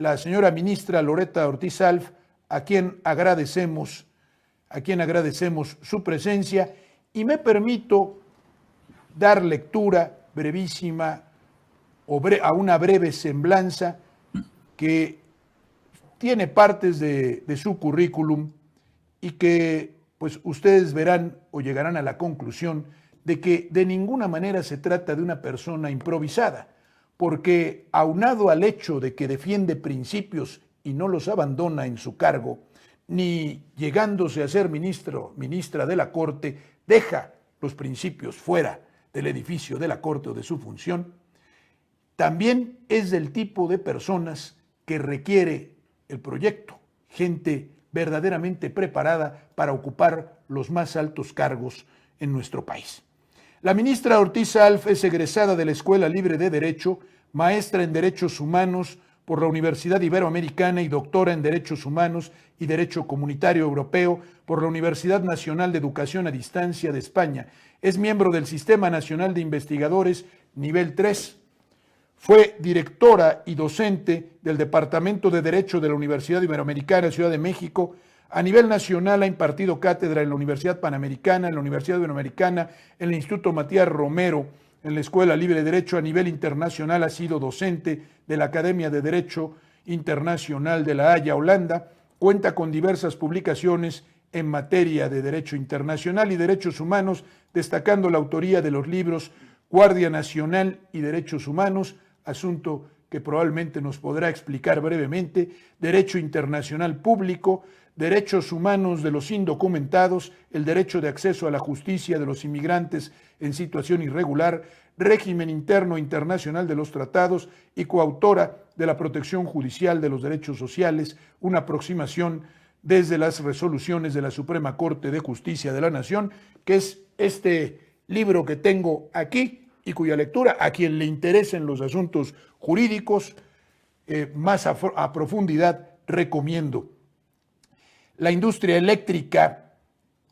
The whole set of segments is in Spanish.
la señora ministra Loretta Ortiz Alf, a quien agradecemos su presencia, y me permito dar lectura brevísima a una breve semblanza que tiene partes de su currículum y que pues ustedes verán o llegarán a la conclusión de que de ninguna manera se trata de una persona improvisada, porque aunado al hecho de que defiende principios y no los abandona en su cargo, ni llegándose a ser ministra de la Corte, deja los principios fuera del edificio de la Corte o de su función, también es del tipo de personas que requiere el proyecto, gente verdaderamente preparada para ocupar los más altos cargos en nuestro país. La ministra Ortiz Alf es egresada de la Escuela Libre de Derecho, maestra en Derechos Humanos por la Universidad Iberoamericana y doctora en Derechos Humanos y Derecho Comunitario Europeo por la Universidad Nacional de Educación a Distancia de España. Es miembro del Sistema Nacional de Investigadores Nivel 3. Fue directora y docente del Departamento de Derecho de la Universidad Iberoamericana, Ciudad de México. A nivel nacional ha impartido cátedra en la Universidad Panamericana, en la Universidad Iberoamericana, en el Instituto Matías Romero, en la Escuela Libre de Derecho. A nivel internacional ha sido docente de la Academia de Derecho Internacional de La Haya, Holanda. Cuenta con diversas publicaciones en materia de derecho internacional y derechos humanos, destacando la autoría de los libros Guardia Nacional y Derechos Humanos, asunto que probablemente nos podrá explicar brevemente, Derecho Internacional Público, Derechos Humanos de los Indocumentados, el derecho de acceso a la justicia de los inmigrantes en situación irregular, Régimen Interno Internacional de los Tratados y coautora de la Protección Judicial de los Derechos Sociales, una aproximación desde las resoluciones de la Suprema Corte de Justicia de la Nación, que es este libro que tengo aquí y cuya lectura, a quien le interesen los asuntos jurídicos más a profundidad, recomiendo. La industria eléctrica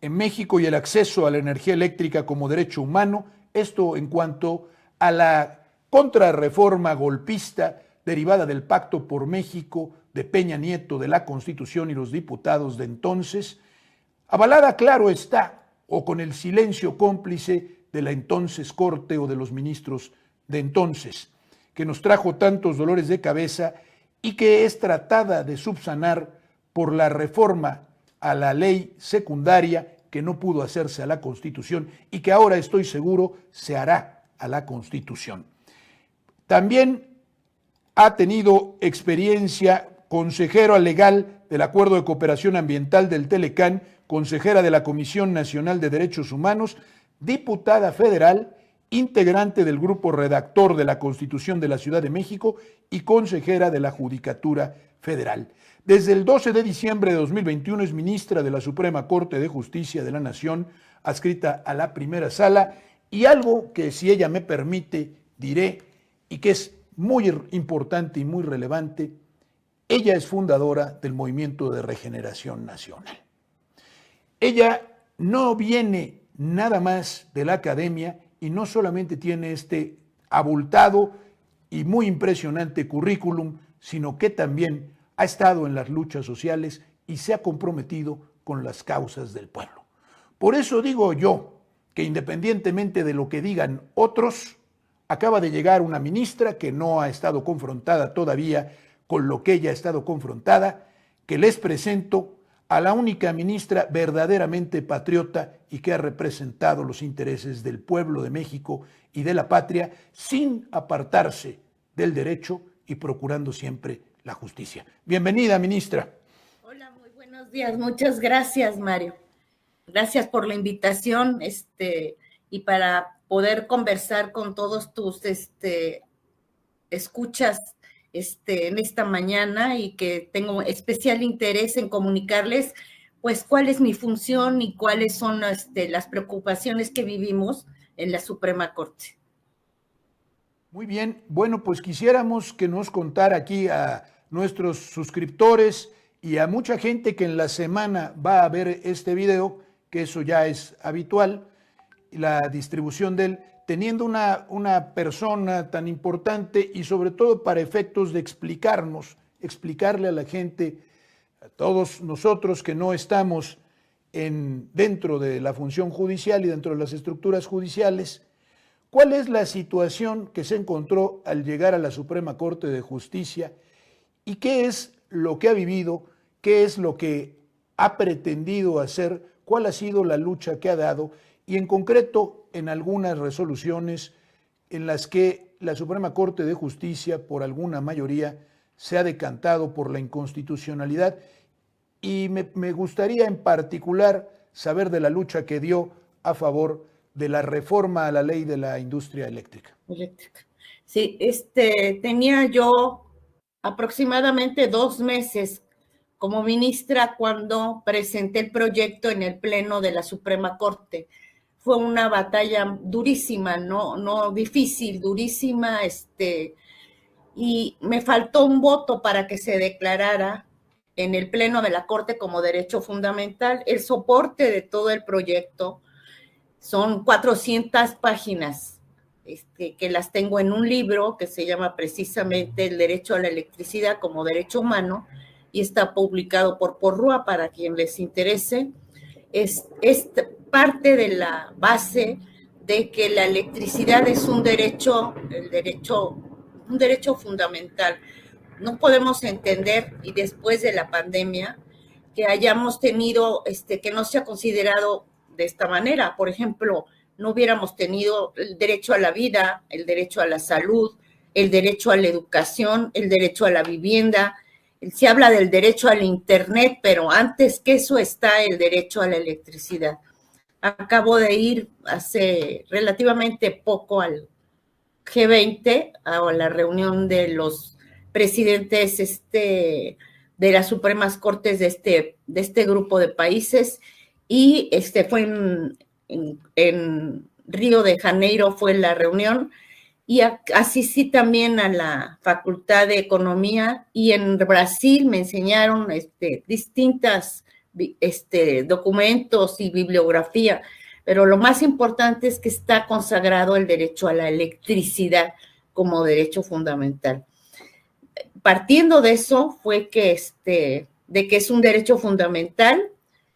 en México y el acceso a la energía eléctrica como derecho humano, esto en cuanto a la contrarreforma golpista derivada del Pacto por México de Peña Nieto, de la Constitución y los diputados de entonces, avalada, claro está, o con el silencio cómplice de la entonces Corte o de los ministros de entonces, que nos trajo tantos dolores de cabeza y que es tratada de subsanar por la reforma a la ley secundaria que no pudo hacerse a la Constitución y que ahora estoy seguro se hará a la Constitución. También ha tenido experiencia consejera legal del Acuerdo de Cooperación Ambiental del Telecán, consejera de la Comisión Nacional de Derechos Humanos, diputada federal, integrante del grupo redactor de la Constitución de la Ciudad de México y consejera de la Judicatura Federal. Desde el 12 de diciembre de 2021 es ministra de la Suprema Corte de Justicia de la Nación, adscrita a la primera sala, y algo que, si ella me permite, diré, y que es muy importante y muy relevante, ella es fundadora del Movimiento de Regeneración Nacional. Ella no viene nada más de la academia y no solamente tiene este abultado y muy impresionante currículum, sino que también ha estado en las luchas sociales y se ha comprometido con las causas del pueblo. Por eso digo yo que independientemente de lo que digan otros, acaba de llegar una ministra que no ha estado confrontada todavía con lo que ella ha estado confrontada, que les presento a la única ministra verdaderamente patriota y que ha representado los intereses del pueblo de México y de la patria sin apartarse del derecho y procurando siempre la justicia. Bienvenida, ministra. Hola, muy buenos días. Muchas gracias, Mario. Gracias por la invitación y para poder conversar con todos tus escuchas en esta mañana, y que tengo especial interés en comunicarles pues cuál es mi función y cuáles son las preocupaciones que vivimos en la Suprema Corte. Muy bien, bueno, pues quisiéramos que nos contara aquí a nuestros suscriptores y a mucha gente que en la semana va a ver este video, que eso ya es habitual, la distribución de él, teniendo una persona tan importante y sobre todo para efectos de explicarnos explicarle a la gente, a todos nosotros que no estamos dentro de la función judicial y dentro de las estructuras judiciales, cuál es la situación que se encontró al llegar a la Suprema Corte de Justicia y qué es lo que ha vivido, qué es lo que ha pretendido hacer, cuál ha sido la lucha que ha dado y en concreto en algunas resoluciones en las que la Suprema Corte de Justicia por alguna mayoría se ha decantado por la inconstitucionalidad y me gustaría en particular saber de la lucha que dio a favor de la reforma a la ley de la industria eléctrica. Sí, tenía yo aproximadamente 2 meses como ministra cuando presenté el proyecto en el Pleno de la Suprema Corte. Fue una batalla durísima, no difícil, durísima, y me faltó un voto para que se declarara en el Pleno de la Corte como derecho fundamental. El soporte de todo el proyecto son 400 páginas, que las tengo en un libro que se llama precisamente El derecho a la electricidad como derecho humano, y está publicado por Porrúa para quien les interese. Es parte de la base de que la electricidad es un derecho fundamental. No podemos entender, y después de la pandemia, que hayamos tenido, que no se ha considerado de esta manera. Por ejemplo, no hubiéramos tenido el derecho a la vida, el derecho a la salud, el derecho a la educación, el derecho a la vivienda. Se habla del derecho al internet, pero antes que eso está el derecho a la electricidad. Acabo de ir hace relativamente poco al G20, a la reunión de los presidentes de las Supremas Cortes de este grupo de países, y fue en Río de Janeiro fue la reunión, y asistí también a la Facultad de Economía, y en Brasil me enseñaron distintos documentos y bibliografía, pero lo más importante es que está consagrado el derecho a la electricidad como derecho fundamental. Partiendo de eso fue que de que es un derecho fundamental,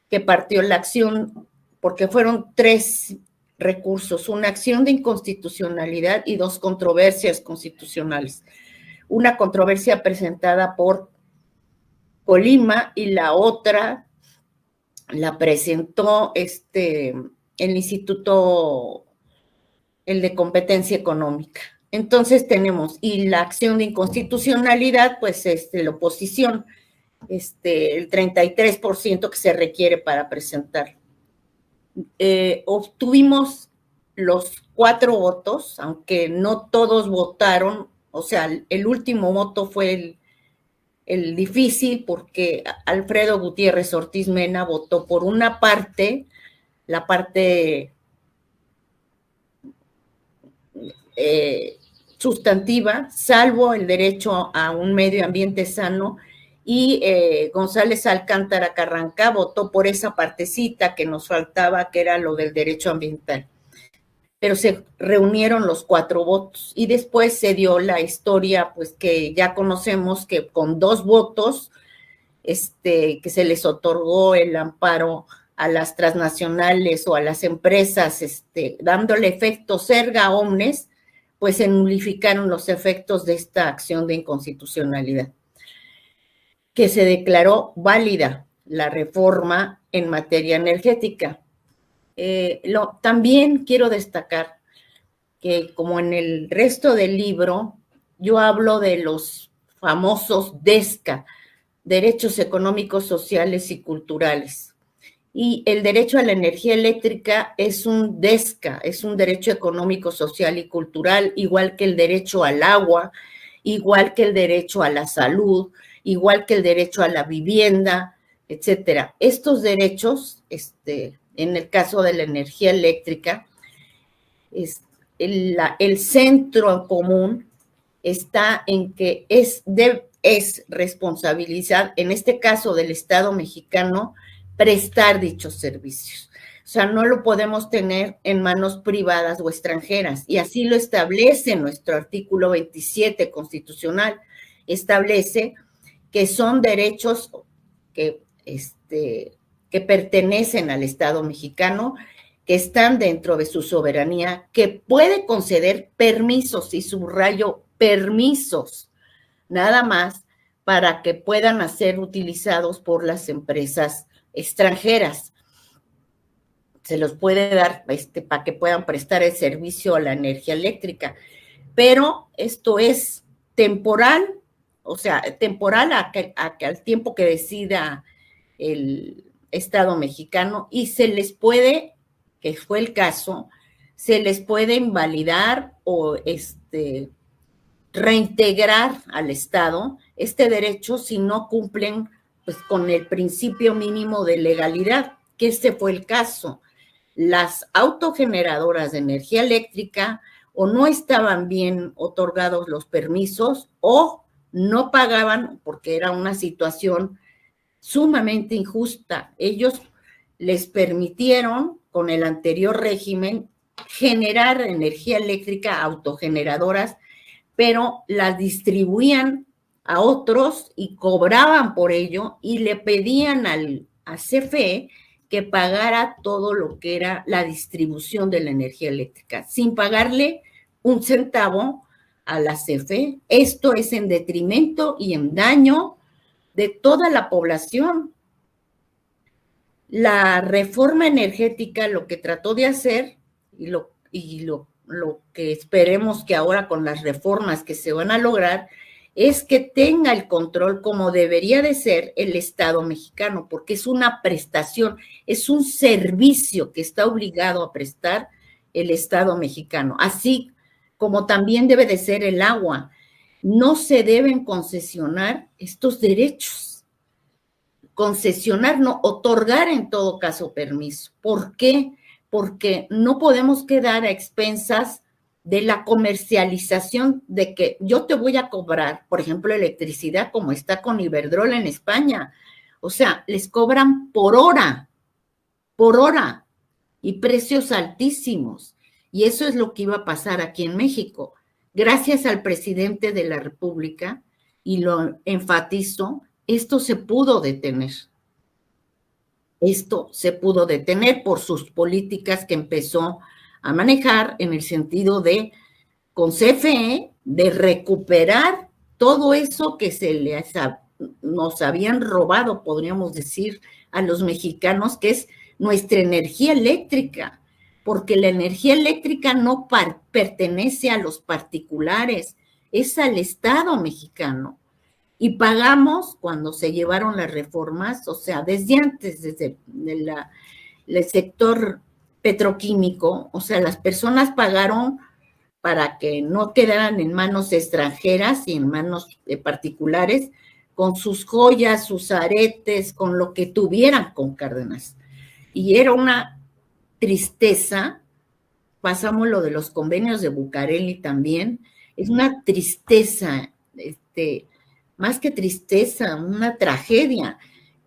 que partió la acción, porque fueron 3 recursos, una acción de inconstitucionalidad y 2 controversias constitucionales. Una controversia presentada por Colima y la otra la presentó el Instituto, el de Competencia Económica. Entonces tenemos, y la acción de inconstitucionalidad, pues la oposición, el 33% que se requiere para presentar. Obtuvimos los 4 votos, aunque no todos votaron, o sea, el último voto fue el difícil, porque Alfredo Gutiérrez Ortiz Mena votó por una parte, la parte sustantiva, salvo el derecho a un medio ambiente sano, y González Alcántara Carrancá votó por esa partecita que nos faltaba, que era lo del derecho ambiental. Pero se reunieron los 4 votos, y después se dio la historia, pues que ya conocemos, que con 2 votos, que se les otorgó el amparo a las transnacionales o a las empresas, dándole efectos erga omnes, pues se nulificaron los efectos de esta acción de inconstitucionalidad, que se declaró válida la reforma en materia energética. También quiero destacar que, como en el resto del libro, yo hablo de los famosos DESCA, Derechos Económicos, Sociales y Culturales. Y el derecho a la energía eléctrica es un DESCA, es un derecho económico, social y cultural, igual que el derecho al agua, igual que el derecho a la salud, igual que el derecho a la vivienda, etcétera. Estos derechos, en el caso de la energía eléctrica, el centro común está en que es responsabilidad, en este caso del Estado mexicano, prestar dichos servicios. O sea, no lo podemos tener en manos privadas o extranjeras, y así lo establece nuestro artículo 27 constitucional. Establece que son derechos que, que pertenecen al Estado mexicano, que están dentro de su soberanía, que puede conceder permisos, y subrayo permisos, nada más, para que puedan ser utilizados por las empresas extranjeras. Se los puede dar para que puedan prestar el servicio a la energía eléctrica, pero esto es temporal, o sea, temporal al tiempo que decida el Estado mexicano, y se les puede, que fue el caso, se les puede invalidar o reintegrar al Estado este derecho si no cumplen pues con el principio mínimo de legalidad, que este fue el caso. Las autogeneradoras de energía eléctrica o no estaban bien otorgados los permisos o no pagaban, porque era una situación sumamente injusta. Ellos les permitieron, con el anterior régimen, generar energía eléctrica, autogeneradoras, pero las distribuían a otros y cobraban por ello, y le pedían a CFE que pagara todo lo que era la distribución de la energía eléctrica, sin pagarle un centavo a la CFE. Esto es en detrimento y en daño de toda la población. La reforma energética lo que trató de hacer, y lo que esperemos que ahora con las reformas que se van a lograr, es que tenga el control como debería de ser el Estado mexicano, porque es una prestación, es un servicio que está obligado a prestar el Estado mexicano, así como también debe de ser el agua. No se deben concesionar estos derechos. Concesionar, no, otorgar en todo caso permiso. ¿Por qué? Porque no podemos quedar a expensas de la comercialización, de que yo te voy a cobrar, por ejemplo, electricidad, como está con Iberdrola en España. O sea, les cobran por hora, y precios altísimos. Y eso es lo que iba a pasar aquí en México. Gracias al presidente de la República, y lo enfatizo, esto se pudo detener. Esto se pudo detener por sus políticas que empezó a manejar en el sentido de, con CFE, de recuperar todo eso que nos habían robado, podríamos decir, a los mexicanos, que es nuestra energía eléctrica, porque la energía eléctrica no pertenece a los particulares, es al Estado mexicano. Y pagamos cuando se llevaron las reformas, o sea, desde antes, desde el sector petroquímico, o sea, las personas pagaron para que no quedaran en manos extranjeras y en manos particulares, con sus joyas, sus aretes, con lo que tuvieran con Cárdenas. Y era una tristeza. Pasamos lo de los convenios de Bucareli también, es una tristeza, más que tristeza, una tragedia,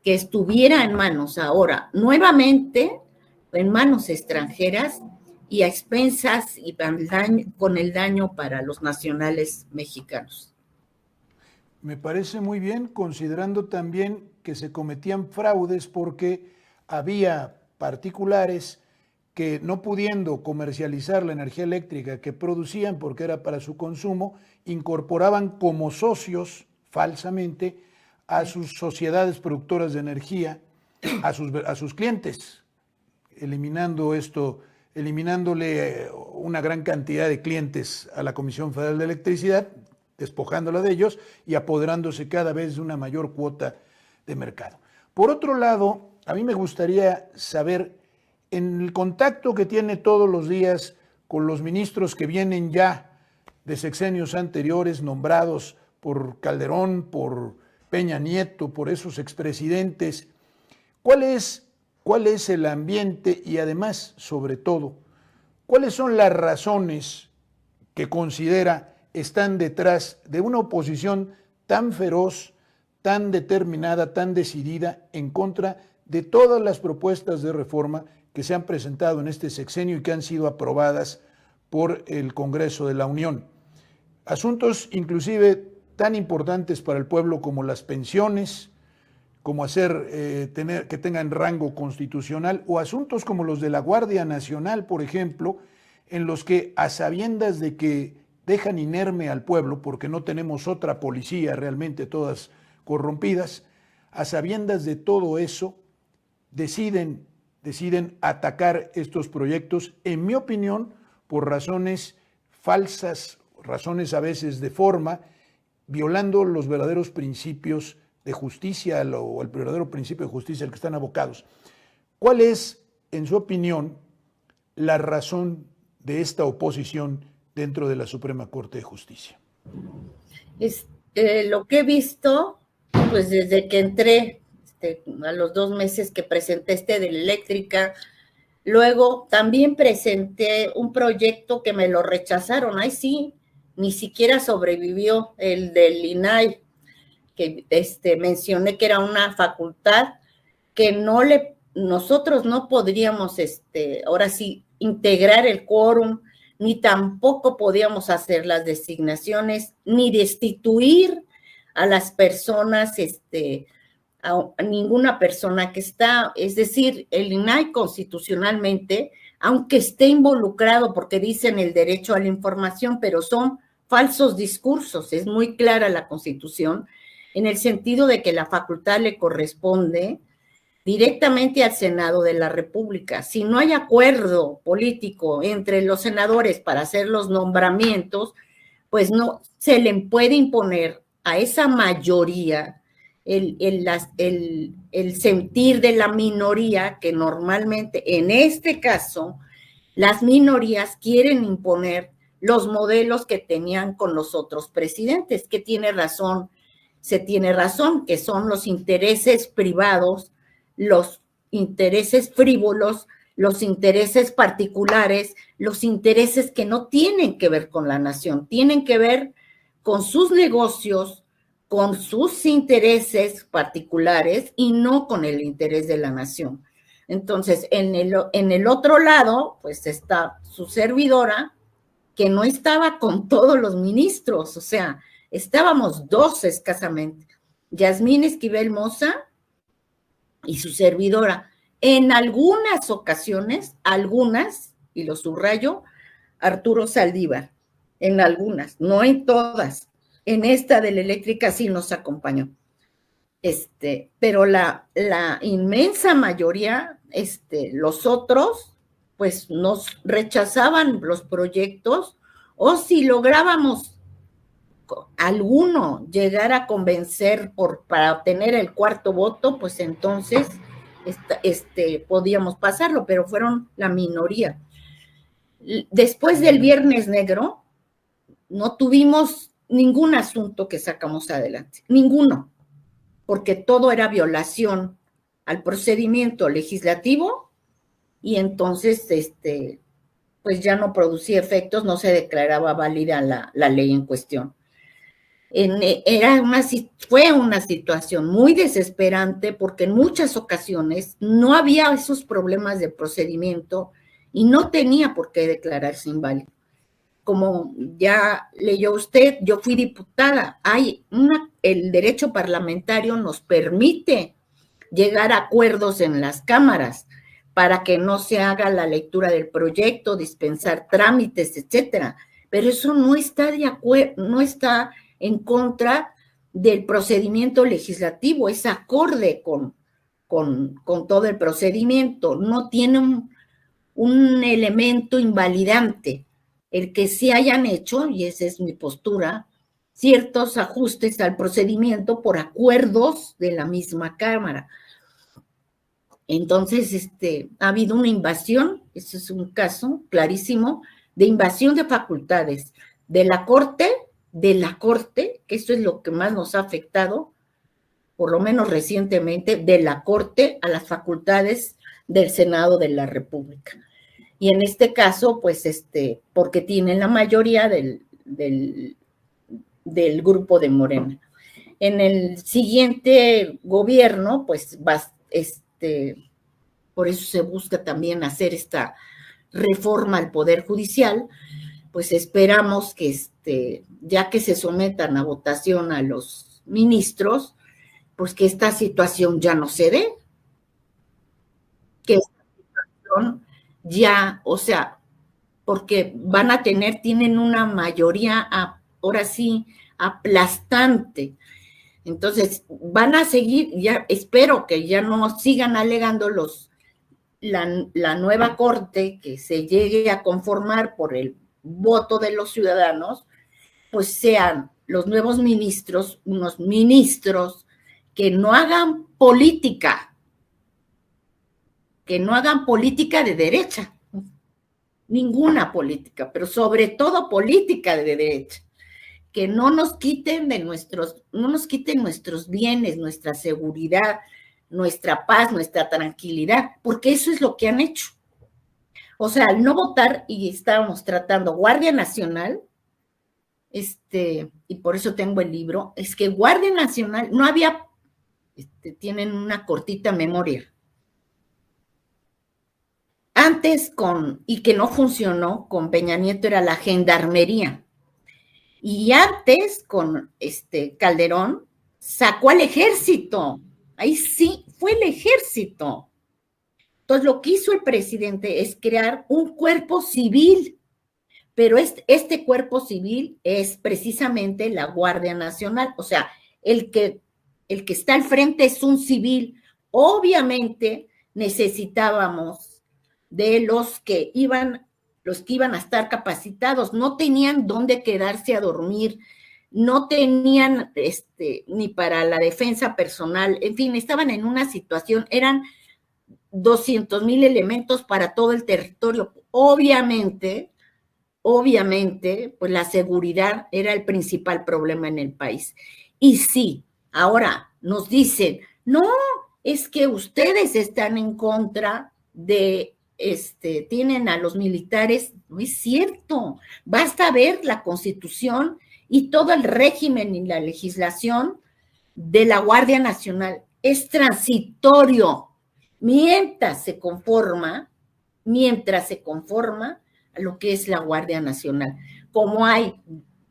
que estuviera en manos ahora, nuevamente, en manos extranjeras y a expensas y con el daño para los nacionales mexicanos. Me parece muy bien, considerando también que se cometían fraudes porque había particulares que, no pudiendo comercializar la energía eléctrica que producían porque era para su consumo, incorporaban como socios falsamente a sus sociedades productoras de energía, a sus clientes, eliminándole una gran cantidad de clientes a la Comisión Federal de Electricidad, despojándola de ellos y apoderándose cada vez de una mayor cuota de mercado. Por otro lado, a mí me gustaría saber, en el contacto que tiene todos los días con los ministros que vienen ya de sexenios anteriores, nombrados por Calderón, por Peña Nieto, por esos expresidentes, ¿cuál es el ambiente y además, sobre todo, cuáles son las razones que considera están detrás de una oposición tan feroz, tan determinada, tan decidida en contra de todas las propuestas de reforma que se han presentado en este sexenio y que han sido aprobadas por el Congreso de la Unión? Asuntos inclusive tan importantes para el pueblo como las pensiones, como hacer que tengan rango constitucional, o asuntos como los de la Guardia Nacional, por ejemplo, en los que, a sabiendas de que dejan inerme al pueblo, porque no tenemos otra policía realmente, todas corrompidas, a sabiendas de todo eso, deciden atacar estos proyectos, en mi opinión, por razones falsas, razones a veces de forma, violando los verdaderos principios de justicia o el verdadero principio de justicia al que están abocados. ¿Cuál es, en su opinión, la razón de esta oposición dentro de la Suprema Corte de Justicia? Lo que he visto, pues desde que entré, a los 2 meses que presenté de la eléctrica, luego también presenté un proyecto que me lo rechazaron, ay sí, ni siquiera sobrevivió, el del INAI, que mencioné que era una facultad que nosotros no podríamos, ahora sí, integrar el quórum, ni tampoco podíamos hacer las designaciones, ni destituir a las personas, a ninguna persona que está, es decir, el INAI constitucionalmente, aunque esté involucrado porque dicen el derecho a la información, pero son falsos discursos, es muy clara la Constitución, en el sentido de que la facultad le corresponde directamente al Senado de la República. Si no hay acuerdo político entre los senadores para hacer los nombramientos, pues no se le puede imponer a esa mayoría el sentir de la minoría, que normalmente, en este caso, las minorías quieren imponer los modelos que tenían con los otros presidentes, que se tiene razón, que son los intereses privados, los intereses frívolos, los intereses particulares, los intereses que no tienen que ver con la nación, tienen que ver con sus negocios, con sus intereses particulares y no con el interés de la nación. Entonces, en el otro lado, pues está su servidora, que no estaba con todos los ministros, o sea, estábamos 2 escasamente, Yasmín Esquivel Moza y su servidora. En algunas ocasiones, y lo subrayo, Arturo Saldívar, en algunas, no en todas. En esta de la eléctrica sí nos acompañó. Pero la inmensa mayoría, los otros, pues nos rechazaban los proyectos, o si lográbamos alguno llegar a convencer para obtener el 4º voto, pues entonces podíamos pasarlo, pero fueron la minoría. Después del Viernes Negro, no tuvimos ningún asunto que sacamos adelante, ninguno, porque todo era violación al procedimiento legislativo y entonces, pues ya no producía efectos, no se declaraba válida la ley en cuestión. Fue una situación muy desesperante porque en muchas ocasiones no había esos problemas de procedimiento y no tenía por qué declararse inválido. Como ya leyó usted, yo fui diputada. El derecho parlamentario nos permite llegar a acuerdos en las cámaras para que no se haga la lectura del proyecto, dispensar trámites, etcétera. Pero eso no está en contra del procedimiento legislativo, es acorde con todo el procedimiento, no tiene un elemento invalidante. El que sí hayan hecho, y esa es mi postura, ciertos ajustes al procedimiento por acuerdos de la misma Cámara. Entonces, ha habido una invasión, ese es un caso clarísimo, de invasión de facultades de la Corte, que esto es lo que más nos ha afectado, por lo menos recientemente, de la Corte a las facultades del Senado de la República. Y en este caso, pues, porque tienen la mayoría del grupo de Morena. En el siguiente gobierno, pues, por eso se busca también hacer esta reforma al Poder Judicial, pues esperamos que ya que se sometan a votación a los ministros, pues que esta situación ya no se dé, que esta situación ya, o sea, porque tienen una mayoría, ahora sí, aplastante. Entonces, van a seguir, ya espero que ya no sigan alegando la nueva corte que se llegue a conformar por el voto de los ciudadanos, pues sean los nuevos ministros, unos ministros que no hagan política de derecha, ninguna política, pero sobre todo política de derecha, que no nos quiten nuestros bienes, nuestra seguridad, nuestra paz, nuestra tranquilidad, porque eso es lo que han hecho. O sea, al no votar, y estábamos tratando Guardia Nacional, y por eso tengo el libro, es que Guardia Nacional no había, tienen una cortita memoria. Antes y que no funcionó, con Peña Nieto era la gendarmería. Y antes, con Calderón, sacó al ejército. Ahí sí, fue el ejército. Entonces, lo que hizo el presidente es crear un cuerpo civil, pero este cuerpo civil es precisamente la Guardia Nacional. O sea, el que está al frente es un civil. Obviamente, necesitábamos de los que iban a estar capacitados, no tenían dónde quedarse a dormir, no tenían ni para la defensa personal, en fin, estaban en una situación, eran 200,000 elementos para todo el territorio. Obviamente, pues la seguridad era el principal problema en el país. Y sí, ahora nos dicen, no, es que ustedes están en contra tienen a los militares. No es cierto, basta ver la Constitución y todo el régimen y la legislación de la Guardia Nacional. Es transitorio mientras se conforma a lo que es la Guardia Nacional. Como hay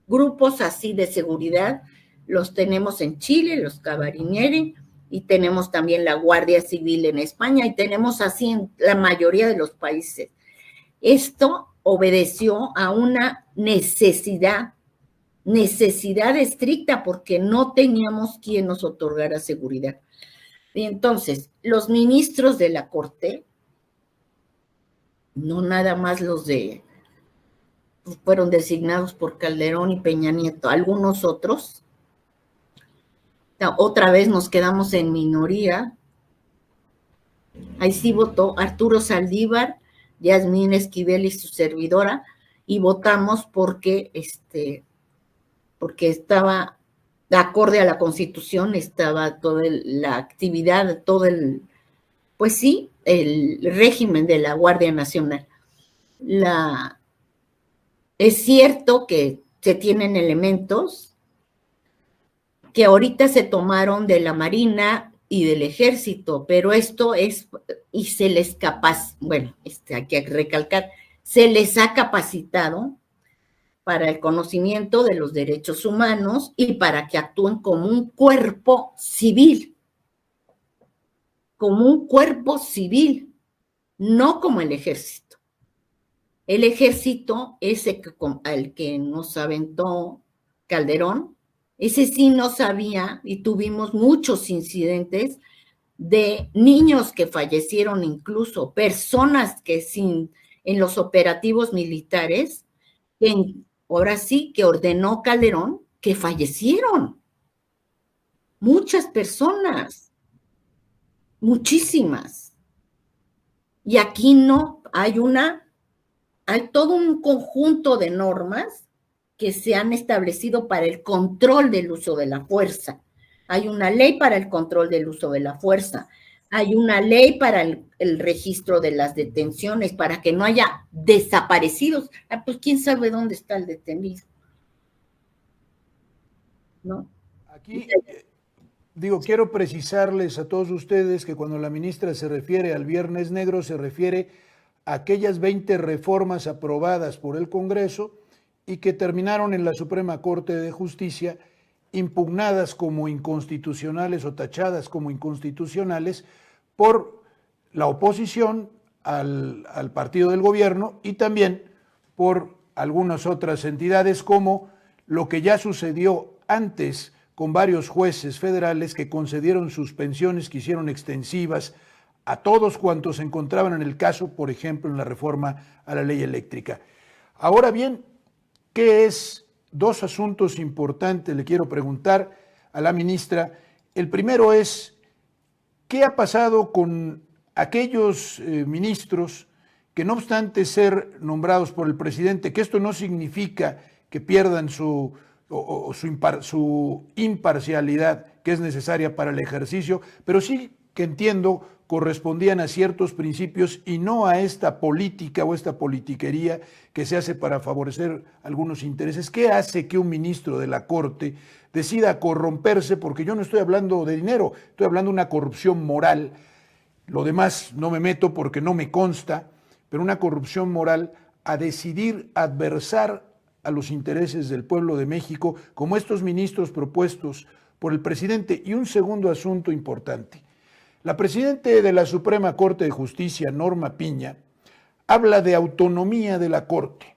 grupos así de seguridad, los tenemos en Chile, los Carabinieri, y tenemos también la Guardia Civil en España, y tenemos así en la mayoría de los países. Esto obedeció a una necesidad estricta, porque no teníamos quien nos otorgara seguridad. Y entonces, los ministros de la Corte, no nada más fueron designados por Calderón y Peña Nieto, algunos otros, otra vez nos quedamos en minoría. Ahí sí votó Arturo Saldívar, Yasmín Esquivel y su servidora, y votamos porque estaba de acorde a la Constitución, estaba toda la actividad, pues sí, el régimen de la Guardia Nacional. Es cierto que se tienen elementos que ahorita se tomaron de la Marina y del Ejército, pero esto es, y se les hay que recalcar, se les ha capacitado para el conocimiento de los derechos humanos y para que actúen como un cuerpo civil, no como el Ejército. El Ejército, al que nos aventó Calderón, ese sí no sabía, y tuvimos muchos incidentes de niños que fallecieron, incluso personas que en los operativos militares, ahora sí que ordenó Calderón, que fallecieron. Muchas personas, muchísimas. Y aquí no, hay todo un conjunto de normas que se han establecido para el control del uso de la fuerza. Hay una ley para el control del uso de la fuerza. Hay una ley para el registro de las detenciones, para que no haya desaparecidos. Pues quién sabe dónde está el detenido, ¿no? Aquí, quiero precisarles a todos ustedes que cuando la ministra se refiere al Viernes Negro, se refiere a aquellas 20 reformas aprobadas por el Congreso y que terminaron en la Suprema Corte de Justicia impugnadas como inconstitucionales o tachadas como inconstitucionales por la oposición al partido del gobierno y también por algunas otras entidades, como lo que ya sucedió antes con varios jueces federales que concedieron suspensiones que hicieron extensivas a todos cuantos se encontraban en el caso, por ejemplo, en la reforma a la ley eléctrica. Ahora bien, ¿qué es? Dos asuntos importantes le quiero preguntar a la ministra. El primero es, ¿qué ha pasado con aquellos ministros que, no obstante ser nombrados por el presidente, que esto no significa que pierdan su imparcialidad que es necesaria para el ejercicio, pero sí que entiendo correspondían a ciertos principios y no a esta política o esta politiquería que se hace para favorecer algunos intereses? ¿Qué hace que un ministro de la Corte decida corromperse? Porque yo no estoy hablando de dinero, estoy hablando de una corrupción moral. Lo demás no me meto porque no me consta, pero una corrupción moral a decidir adversar a los intereses del pueblo de México, como estos ministros propuestos por el presidente. Y un segundo asunto importante. La presidenta de la Suprema Corte de Justicia, Norma Piña, habla de autonomía de la Corte.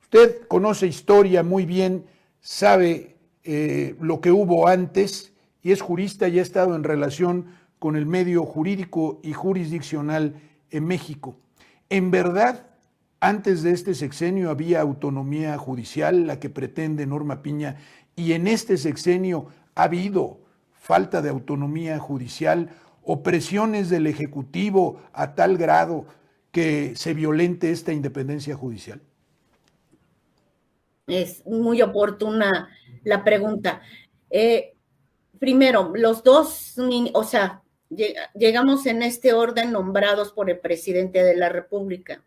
Usted conoce historia muy bien, sabe lo que hubo antes y es jurista y ha estado en relación con el medio jurídico y jurisdiccional en México. ¿En verdad, antes de este sexenio había autonomía judicial, la que pretende Norma Piña, y en este sexenio ha habido falta de autonomía judicial o presiones del Ejecutivo a tal grado que se violente esta independencia judicial? Es muy oportuna la pregunta. Primero, los dos, o sea, llegamos en este orden nombrados por el presidente de la República.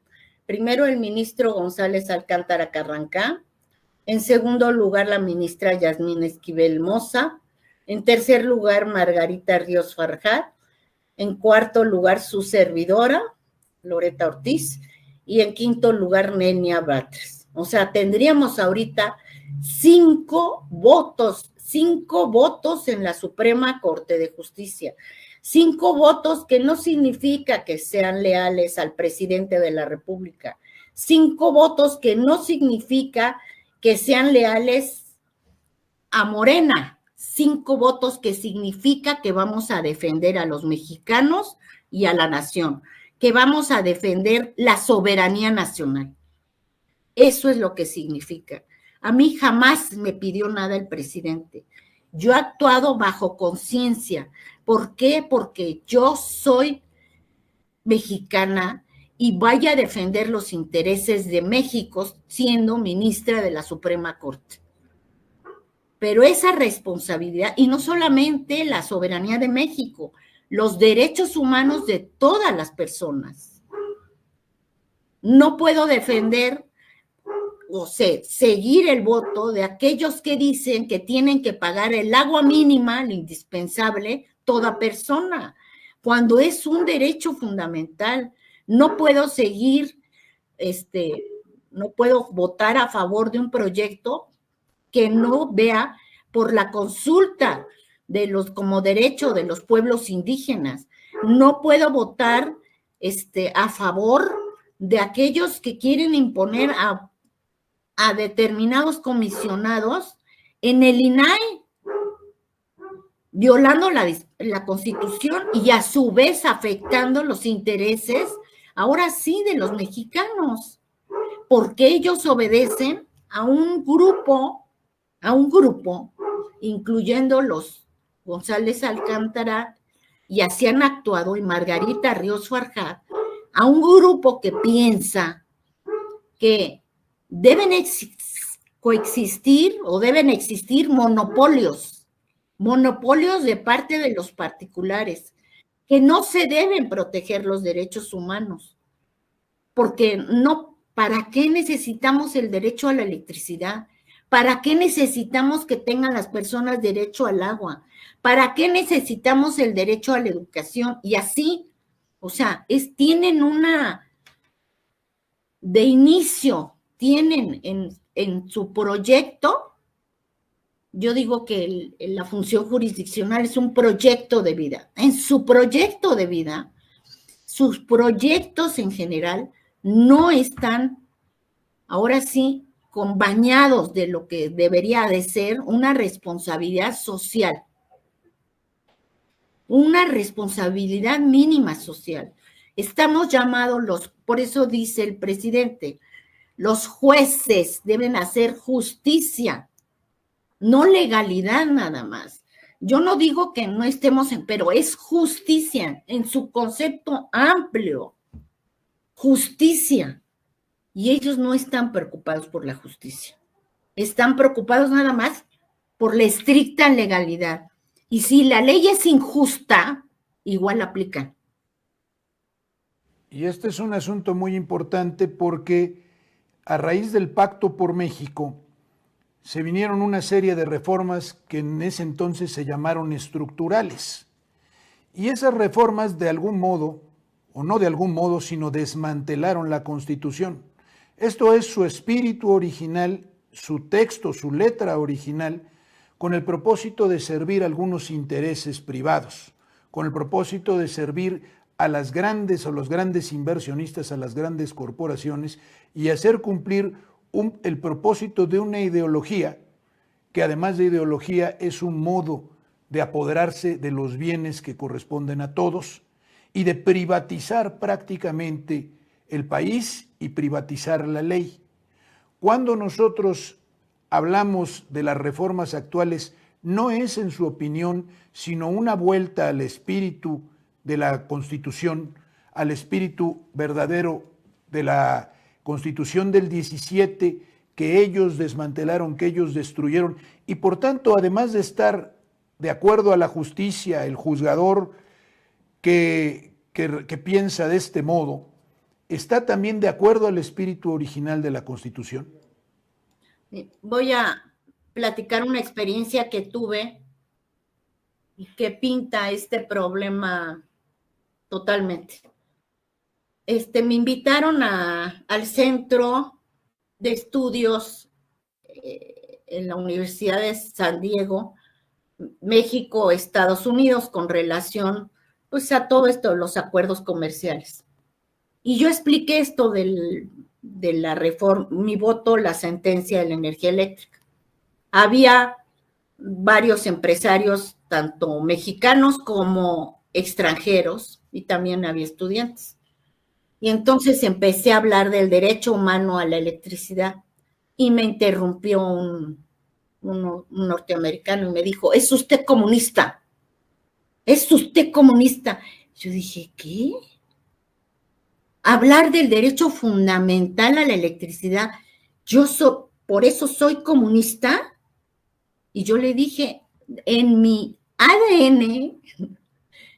Primero, el ministro González Alcántara Carrancá. En segundo lugar, la ministra Yasmín Esquivel Moza. En tercer lugar, Margarita Ríos Farjat. En cuarto lugar, su servidora, Loretta Ortiz. Y en quinto lugar, Nenia Batres. O sea, tendríamos ahorita 5 votos en la Suprema Corte de Justicia. 5 votos que no significa que sean leales al presidente de la República. 5 votos que no significa que sean leales a Morena. 5 votos que significa que vamos a defender a los mexicanos y a la nación, que vamos a defender la soberanía nacional. Eso es lo que significa. A mí jamás me pidió nada el presidente. Yo he actuado bajo conciencia. ¿Por qué? Porque yo soy mexicana y voy a defender los intereses de México siendo ministra de la Suprema Corte. Pero esa responsabilidad, y no solamente la soberanía de México, los derechos humanos de todas las personas. No puedo defender o sea, seguir el voto de aquellos que dicen que tienen que pagar el agua mínima, lo indispensable, toda persona, cuando es un derecho fundamental. No puedo seguir, no puedo votar a favor de un proyecto que no vea por la consulta de los, como derecho de los pueblos indígenas. No puedo votar a favor de aquellos que quieren imponer a determinados comisionados en el INAI, violando la Constitución y a su vez afectando los intereses, ahora sí, de los mexicanos, porque ellos obedecen a un grupo, incluyendo los González Alcántara, y así han actuado, y Margarita Ríos Farjat, a un grupo que piensa que deben coexistir o deben existir monopolios de parte de los particulares, que no se deben proteger los derechos humanos, porque no, ¿para qué necesitamos el derecho a la electricidad? ¿Para qué necesitamos que tengan las personas derecho al agua? ¿Para qué necesitamos el derecho a la educación? Y así, o sea, tienen una de inicio tienen en su proyecto, yo digo que la función jurisdiccional es un proyecto de vida. En su proyecto de vida, sus proyectos en general no están, ahora sí, bañados de lo que debería de ser una responsabilidad social, una responsabilidad mínima social. Estamos llamados por eso dice el presidente, los jueces deben hacer justicia, no legalidad nada más. Yo no digo que no estemos pero es justicia en su concepto amplio, justicia. Y ellos no están preocupados por la justicia, están preocupados nada más por la estricta legalidad. Y si la ley es injusta, igual la aplican. Y este es un asunto muy importante porque a raíz del Pacto por México se vinieron una serie de reformas que en ese entonces se llamaron estructurales. Y esas reformas de algún modo, o no de algún modo, sino desmantelaron la Constitución. Esto es su espíritu original, su texto, su letra original, con el propósito de servir a algunos intereses privados, con el propósito de servir a las grandes o los grandes inversionistas, a las grandes corporaciones y hacer cumplir el propósito de una ideología que además de ideología es un modo de apoderarse de los bienes que corresponden a todos y de privatizar prácticamente el país y privatizar la ley. Cuando nosotros hablamos de las reformas actuales, no es en su opinión, sino una vuelta al espíritu de la Constitución, al espíritu verdadero de la Constitución del 17, que ellos desmantelaron, que ellos destruyeron, y por tanto, además de estar de acuerdo a la justicia, el juzgador que piensa de este modo, está también de acuerdo al espíritu original de la Constitución. Voy a platicar una experiencia que tuve y que pinta este problema totalmente. Me invitaron al centro de estudios en la Universidad de San Diego, México, Estados Unidos, con relación pues a todo esto, los acuerdos comerciales. Y yo expliqué esto de la reforma, mi voto, la sentencia de la energía eléctrica. Había varios empresarios, tanto mexicanos como extranjeros, y también había estudiantes. Y entonces empecé a hablar del derecho humano a la electricidad y me interrumpió un norteamericano y me dijo, ¿es usted comunista? ¿Es usted comunista? Yo dije, ¿qué? Hablar del derecho fundamental a la electricidad, por eso soy comunista. Y yo le dije, en mi ADN,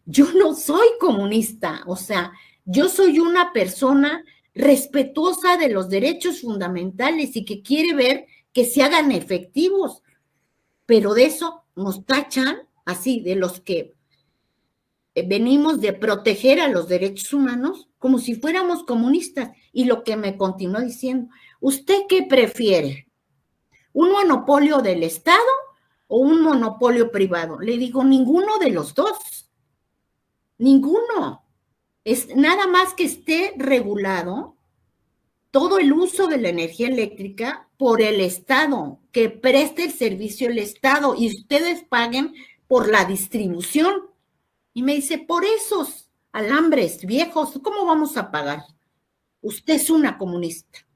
yo no soy comunista, o sea, yo soy una persona respetuosa de los derechos fundamentales y que quiere ver que se hagan efectivos, pero de eso nos tachan así, de los que venimos de proteger a los derechos humanos como si fuéramos comunistas. Y lo que me continuó diciendo, ¿usted qué prefiere? ¿Un monopolio del Estado o un monopolio privado? Le digo, ninguno de los dos. Ninguno. Es nada más que esté regulado todo el uso de la energía eléctrica por el Estado, que preste el servicio el Estado y ustedes paguen por la distribución. Y me dice, por esos alambres viejos, ¿cómo vamos a pagar? Usted es una comunista.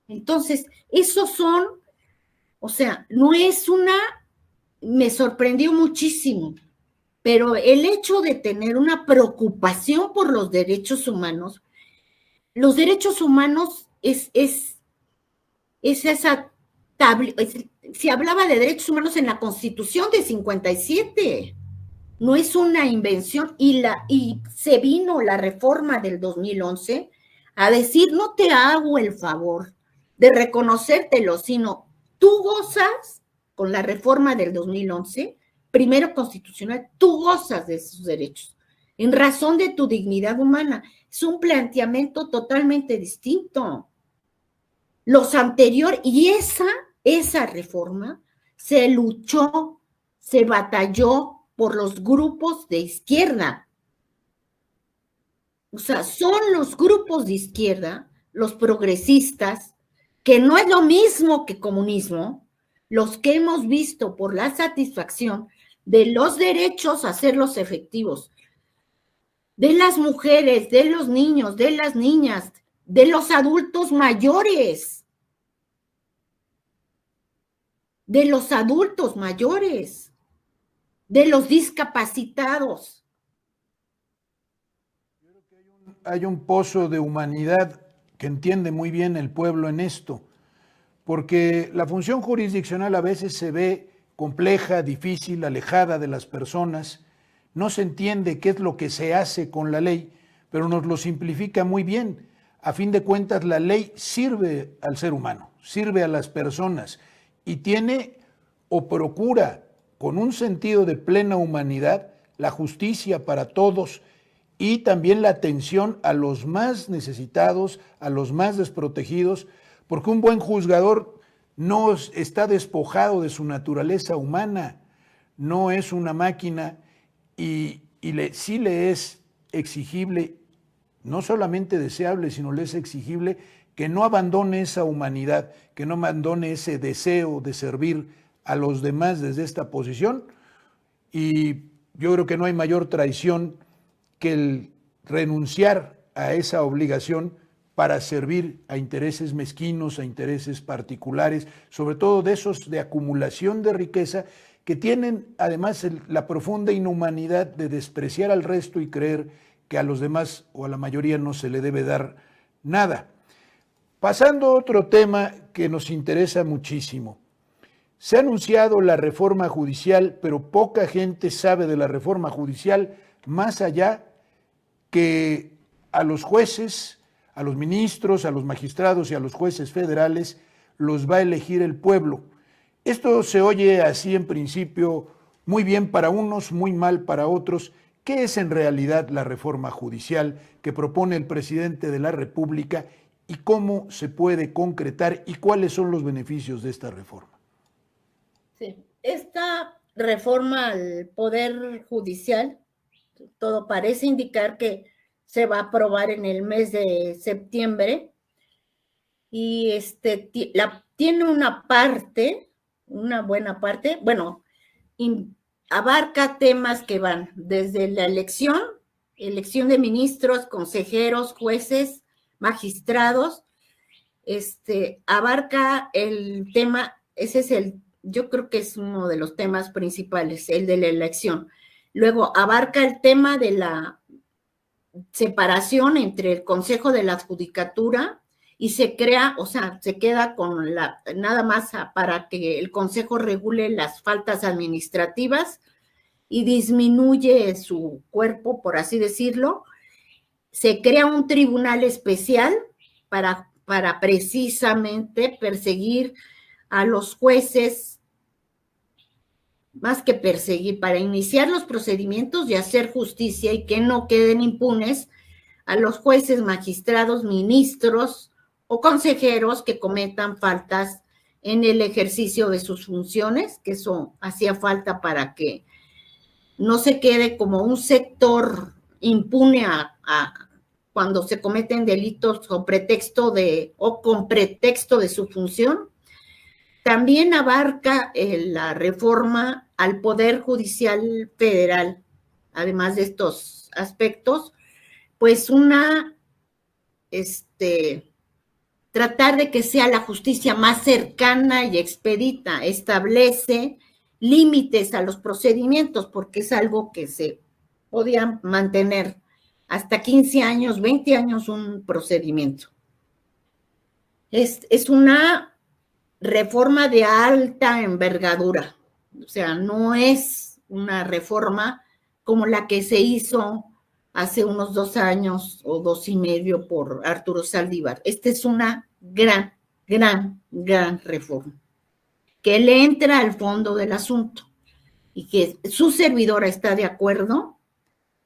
Entonces, esos son, o sea, no es me sorprendió muchísimo, pero el hecho de tener una preocupación por los derechos humanos es esa tabla, se hablaba de derechos humanos en la Constitución de 57, no es una invención, y se vino la reforma del 2011 a decir, no te hago el favor de reconocértelo, sino tú gozas, con la reforma del 2011, primero constitucional, tú gozas de esos derechos, en razón de tu dignidad humana. Es un planteamiento totalmente distinto. los anteriores, y esa reforma se luchó, se batalló por los grupos de izquierda. O sea, son los grupos de izquierda, los progresistas, que no es lo mismo que comunismo, los que hemos visto por la satisfacción de los derechos a hacerlos efectivos, de las mujeres, de los niños, de las niñas, de los adultos mayores, de los discapacitados. Hay un pozo de humanidad que entiende muy bien el pueblo en esto, porque la función jurisdiccional a veces se ve compleja, difícil, alejada de las personas, no se entiende qué es lo que se hace con la ley, pero nos lo simplifica muy bien. A fin de cuentas, la ley sirve al ser humano, sirve a las personas y tiene o procura, con un sentido de plena humanidad, la justicia para todos y también la atención a los más necesitados, a los más desprotegidos, porque un buen juzgador no está despojado de su naturaleza humana, no es una máquina y sí le es exigible, no solamente deseable, sino le es exigible que no abandone esa humanidad, que no abandone ese deseo de servir a los demás desde esta posición. Y yo creo que no hay mayor traición que el renunciar a esa obligación para servir a intereses mezquinos, a intereses particulares, sobre todo de esos de acumulación de riqueza, que tienen además la profunda inhumanidad de despreciar al resto y creer que a los demás o a la mayoría no se le debe dar nada. Pasando a otro tema que nos interesa muchísimo. Se ha anunciado la reforma judicial, pero poca gente sabe de la reforma judicial, más allá que a los jueces, a los ministros, a los magistrados y a los jueces federales los va a elegir el pueblo. Esto se oye así en principio muy bien para unos, muy mal para otros. ¿Qué es en realidad la reforma judicial que propone el presidente de la República y cómo se puede concretar y cuáles son los beneficios de esta reforma? Sí, esta reforma al Poder Judicial, todo parece indicar que se va a aprobar en el mes de septiembre y tiene una buena parte, bueno, abarca temas que van desde la elección de ministros, consejeros, jueces, magistrados, abarca el tema, yo creo que es uno de los temas principales, el de la elección. Luego abarca el tema de la separación entre el Consejo de la Judicatura y se crea, o sea, se queda con nada más para que el Consejo regule las faltas administrativas y disminuye su cuerpo, por así decirlo. Se crea un tribunal especial para precisamente perseguir a los jueces, más que perseguir, para iniciar los procedimientos y hacer justicia y que no queden impunes a los jueces, magistrados, ministros o consejeros que cometan faltas en el ejercicio de sus funciones, que eso hacía falta para que no se quede como un sector impune cuando se cometen delitos con pretexto de su función. También abarca la reforma al Poder Judicial Federal, además de estos aspectos, pues tratar de que sea la justicia más cercana y expedita, establece límites a los procedimientos, porque es algo que se podía mantener hasta 15 años, 20 años un procedimiento. Es una reforma de alta envergadura, o sea, no es una reforma como la que se hizo hace unos 2 años o 2 y medio por Arturo Saldívar. Esta es una gran reforma que le entra al fondo del asunto y que su servidora está de acuerdo.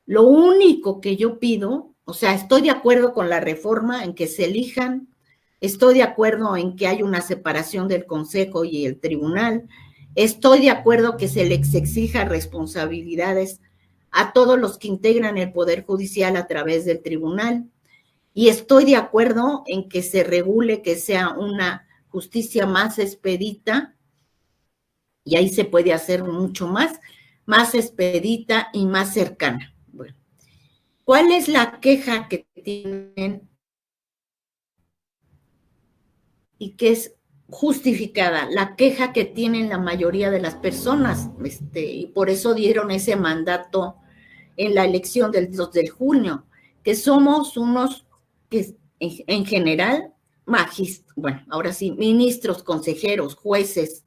Lo único que yo pido, o sea, estoy de acuerdo con la reforma en que se elijan Estoy de acuerdo en que hay una separación del Consejo y el Tribunal. Estoy de acuerdo que se les exija responsabilidades a todos los que integran el Poder Judicial a través del Tribunal. Y estoy de acuerdo en que se regule, que sea una justicia más expedita, y ahí se puede hacer mucho más expedita y más cercana. Bueno, ¿cuál es la queja que tienen y que es justificada? La queja que tienen la mayoría de las personas, y por eso dieron ese mandato en la elección del 2 de junio, que somos unos que en general, bueno, ahora sí, ministros, consejeros, jueces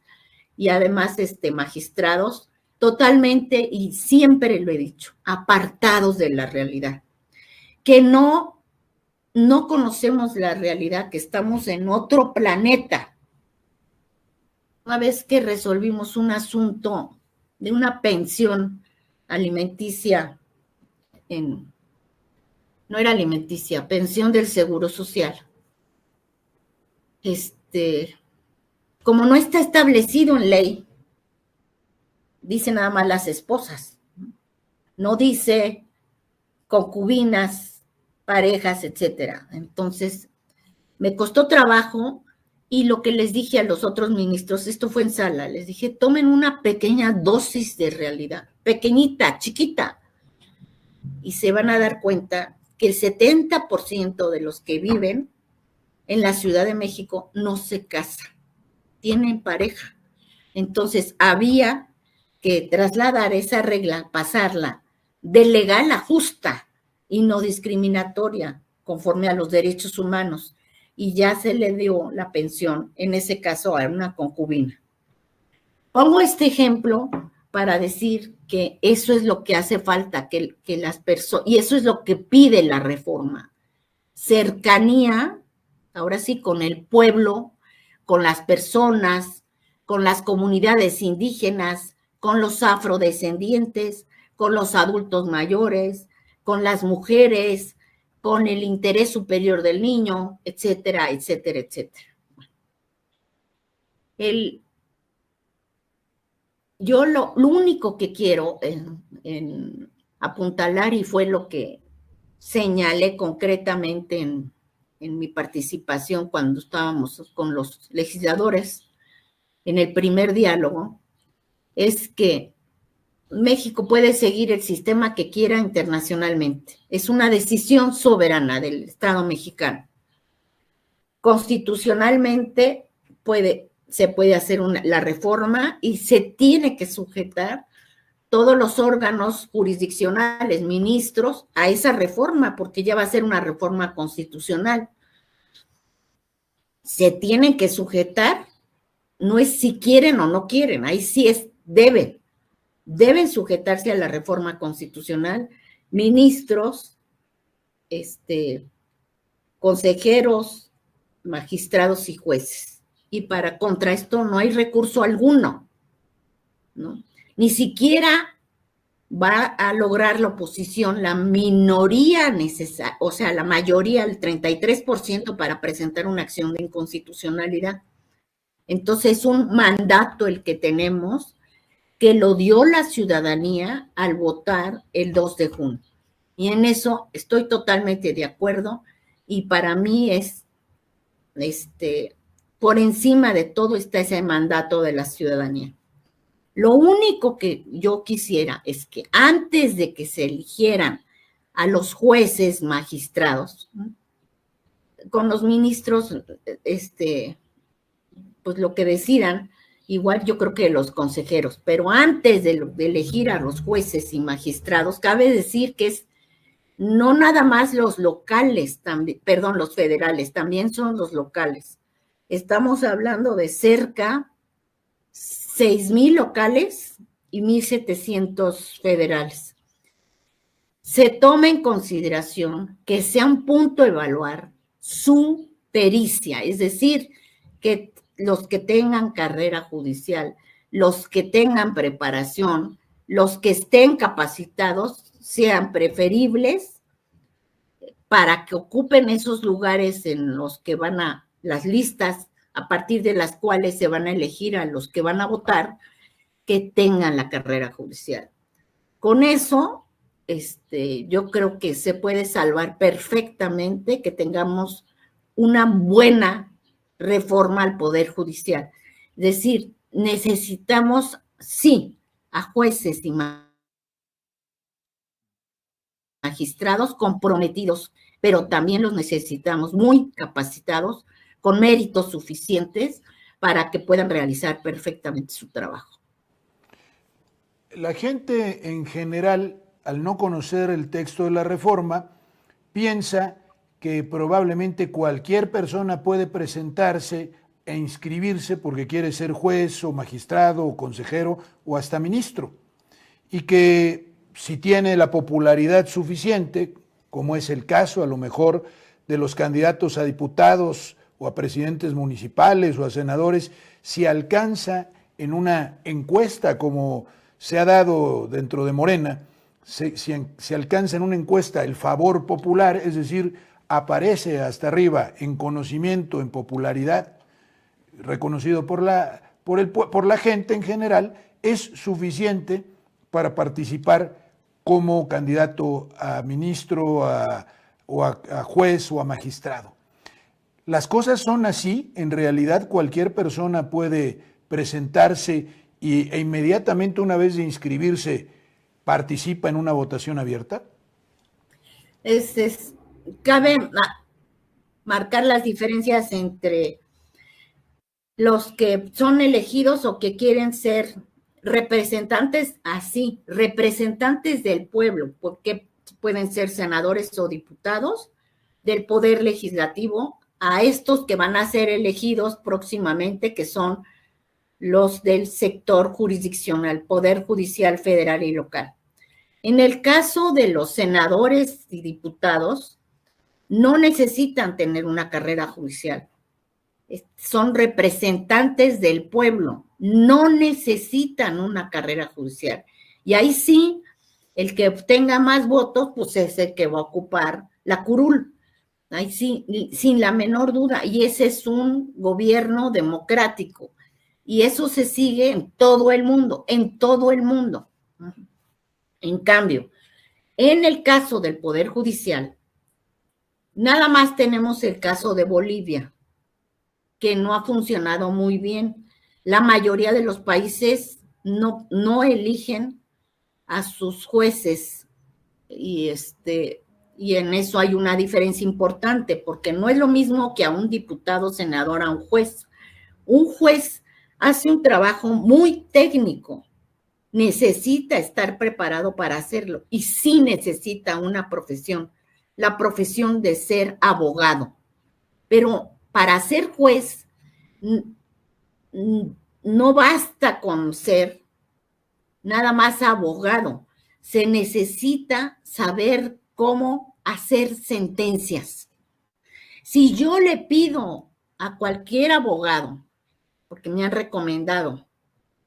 y además magistrados, totalmente, y siempre lo he dicho, apartados de la realidad, que no conocemos la realidad, que estamos en otro planeta. Una vez que resolvimos un asunto de una pensión alimenticia, no era alimenticia, pensión del Seguro Social, como no está establecido en ley, dice nada más las esposas, no dice concubinas, parejas, etcétera. Entonces, me costó trabajo, y lo que les dije a los otros ministros, esto fue en sala, les dije, tomen una pequeña dosis de realidad, pequeñita, chiquita, y se van a dar cuenta que el 70% de los que viven en la Ciudad de México no se casan, tienen pareja. Entonces, había que trasladar esa regla, pasarla de legal a justa y no discriminatoria, conforme a los derechos humanos, y ya se le dio la pensión, en ese caso a una concubina. Pongo este ejemplo para decir que eso es lo que hace falta, que las personas, y eso es lo que pide la reforma, cercanía, ahora sí, con el pueblo, con las personas, con las comunidades indígenas, con los afrodescendientes, con los adultos mayores, con las mujeres, con el interés superior del niño, etcétera, etcétera, etcétera. Yo lo único que quiero en apuntalar, y fue lo que señalé concretamente en mi participación cuando estábamos con los legisladores en el primer diálogo, es que México puede seguir el sistema que quiera internacionalmente. Es una decisión soberana del Estado mexicano. Constitucionalmente se puede hacer la reforma, y se tiene que sujetar todos los órganos jurisdiccionales, ministros, a esa reforma, porque ya va a ser una reforma constitucional. Se tienen que sujetar, no es si quieren o no quieren, ahí sí deben sujetarse a la reforma constitucional, ministros, consejeros, magistrados y jueces. Y contra esto no hay recurso alguno, ¿no? Ni siquiera va a lograr la oposición la minoría necesaria, o sea, la mayoría, el 33%, para presentar una acción de inconstitucionalidad. Entonces, es un mandato el que tenemos, que lo dio la ciudadanía al votar el 2 de junio. Y en eso estoy totalmente de acuerdo, y para mí es, por encima de todo está ese mandato de la ciudadanía. Lo único que yo quisiera es que antes de que se eligieran a los jueces magistrados, con los ministros, pues lo que decidan, igual yo creo que los consejeros, pero antes de elegir a los jueces y magistrados, cabe decir que es no nada más los locales, los federales, también son los locales. Estamos hablando de cerca 6,000 locales y 1,700 federales. Se toma en consideración que sea un punto a evaluar su pericia, es decir, que los que tengan carrera judicial, los que tengan preparación, los que estén capacitados, sean preferibles para que ocupen esos lugares en los que van a las listas a partir de las cuales se van a elegir a los que van a votar, que tengan la carrera judicial. Con eso, yo creo que se puede salvar perfectamente que tengamos una buena reforma al Poder Judicial. Es decir, necesitamos, sí, a jueces y magistrados comprometidos, pero también los necesitamos muy capacitados, con méritos suficientes para que puedan realizar perfectamente su trabajo. La gente en general, al no conocer el texto de la reforma, piensa que probablemente cualquier persona puede presentarse e inscribirse porque quiere ser juez o magistrado o consejero o hasta ministro, y que si tiene la popularidad suficiente, como es el caso a lo mejor de los candidatos a diputados o a presidentes municipales o a senadores, si alcanza en una encuesta como se ha dado dentro de Morena, si alcanza en una encuesta el favor popular, es decir, aparece hasta arriba en conocimiento, en popularidad, reconocido por la gente en general, es suficiente para participar como candidato a ministro o a juez o a magistrado. Las cosas son así, en realidad cualquier persona puede presentarse e inmediatamente una vez de inscribirse participa en una votación abierta. Cabe marcar las diferencias entre los que son elegidos o que quieren ser representantes así, representantes del pueblo, porque pueden ser senadores o diputados del Poder Legislativo, a estos que van a ser elegidos próximamente, que son los del sector jurisdiccional, Poder Judicial Federal y Local. En el caso de los senadores y diputados, no necesitan tener una carrera judicial. Son representantes del pueblo, no necesitan una carrera judicial. Y ahí sí, el que obtenga más votos, pues es el que va a ocupar la curul. Ahí sí, sin la menor duda. Y ese es un gobierno democrático. Y eso se sigue en todo el mundo, en todo el mundo. En cambio, en el caso del Poder Judicial, nada más tenemos el caso de Bolivia, que no ha funcionado muy bien. La mayoría de los países no eligen a sus jueces y en eso hay una diferencia importante, porque no es lo mismo que a un diputado, senador, a un juez. Un juez hace un trabajo muy técnico, necesita estar preparado para hacerlo y sí necesita una profesión, la profesión de ser abogado. Pero para ser juez no basta con ser nada más abogado, se necesita saber cómo hacer sentencias. Si yo le pido a cualquier abogado, porque me han recomendado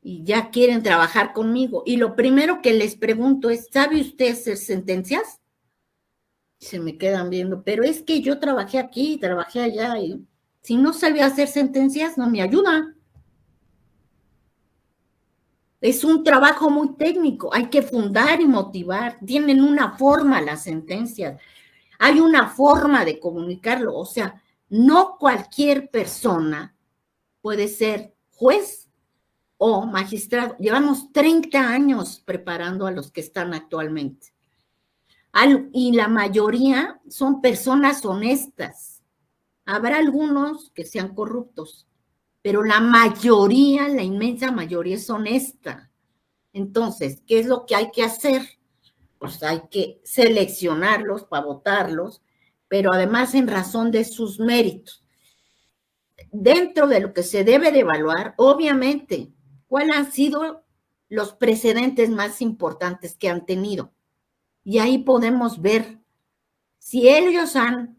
y ya quieren trabajar conmigo, y lo primero que les pregunto es, ¿sabe usted hacer sentencias? Se me quedan viendo, pero es que yo trabajé aquí, trabajé allá, y si no sabía hacer sentencias, no me ayuda. Es un trabajo muy técnico, hay que fundar y motivar, tienen una forma las sentencias, hay una forma de comunicarlo, o sea, no cualquier persona puede ser juez o magistrado. Llevamos 30 años preparando a los que están actualmente. Y la mayoría son personas honestas. Habrá algunos que sean corruptos, pero la mayoría, la inmensa mayoría es honesta. Entonces, ¿qué es lo que hay que hacer? Pues hay que seleccionarlos para votarlos, pero además en razón de sus méritos. Dentro de lo que se debe de evaluar, obviamente, ¿cuáles han sido los precedentes más importantes que han tenido? Y ahí podemos ver si ellos han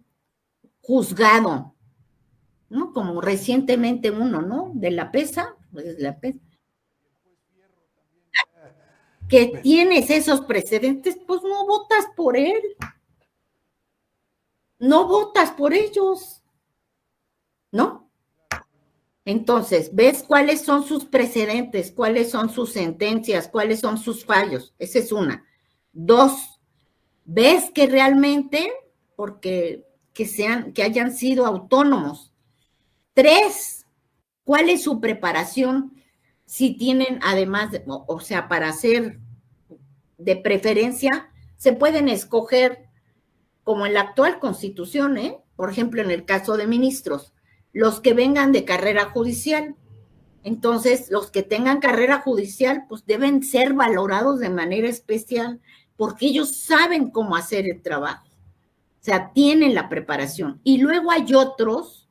juzgado, ¿no? Como recientemente uno, ¿no? De la PESA, pues la PESA, que tienes esos precedentes, pues no votas por él. No votas por ellos. ¿no? Entonces, ves cuáles son sus precedentes, cuáles son sus sentencias, cuáles son sus fallos. Esa es una. Dos, ves que realmente, porque que hayan sido autónomos. Tres, ¿cuál es su preparación? Si tienen, además, o sea, para hacer de preferencia, se pueden escoger, como en la actual Constitución, por ejemplo, en el caso de ministros, los que vengan de carrera judicial. Entonces, los que tengan carrera judicial, pues deben ser valorados de manera especial, porque ellos saben cómo hacer el trabajo. O sea, tienen la preparación. Y luego hay otros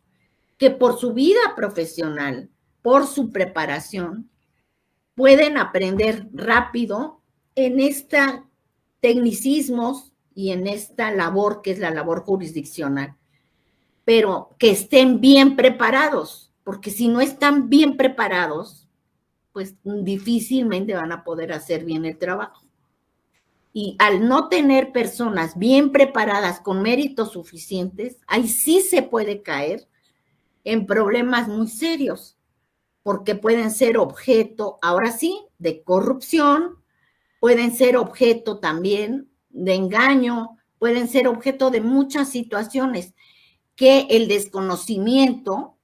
que por su vida profesional, por su preparación, pueden aprender rápido en esta tecnicismos y en esta labor que es la labor jurisdiccional, pero que estén bien preparados, porque si no están bien preparados, pues difícilmente van a poder hacer bien el trabajo. Y al no tener personas bien preparadas con méritos suficientes, ahí sí se puede caer en problemas muy serios, porque pueden ser objeto, ahora sí, de corrupción, pueden ser objeto también de engaño, pueden ser objeto de muchas situaciones que el desconocimiento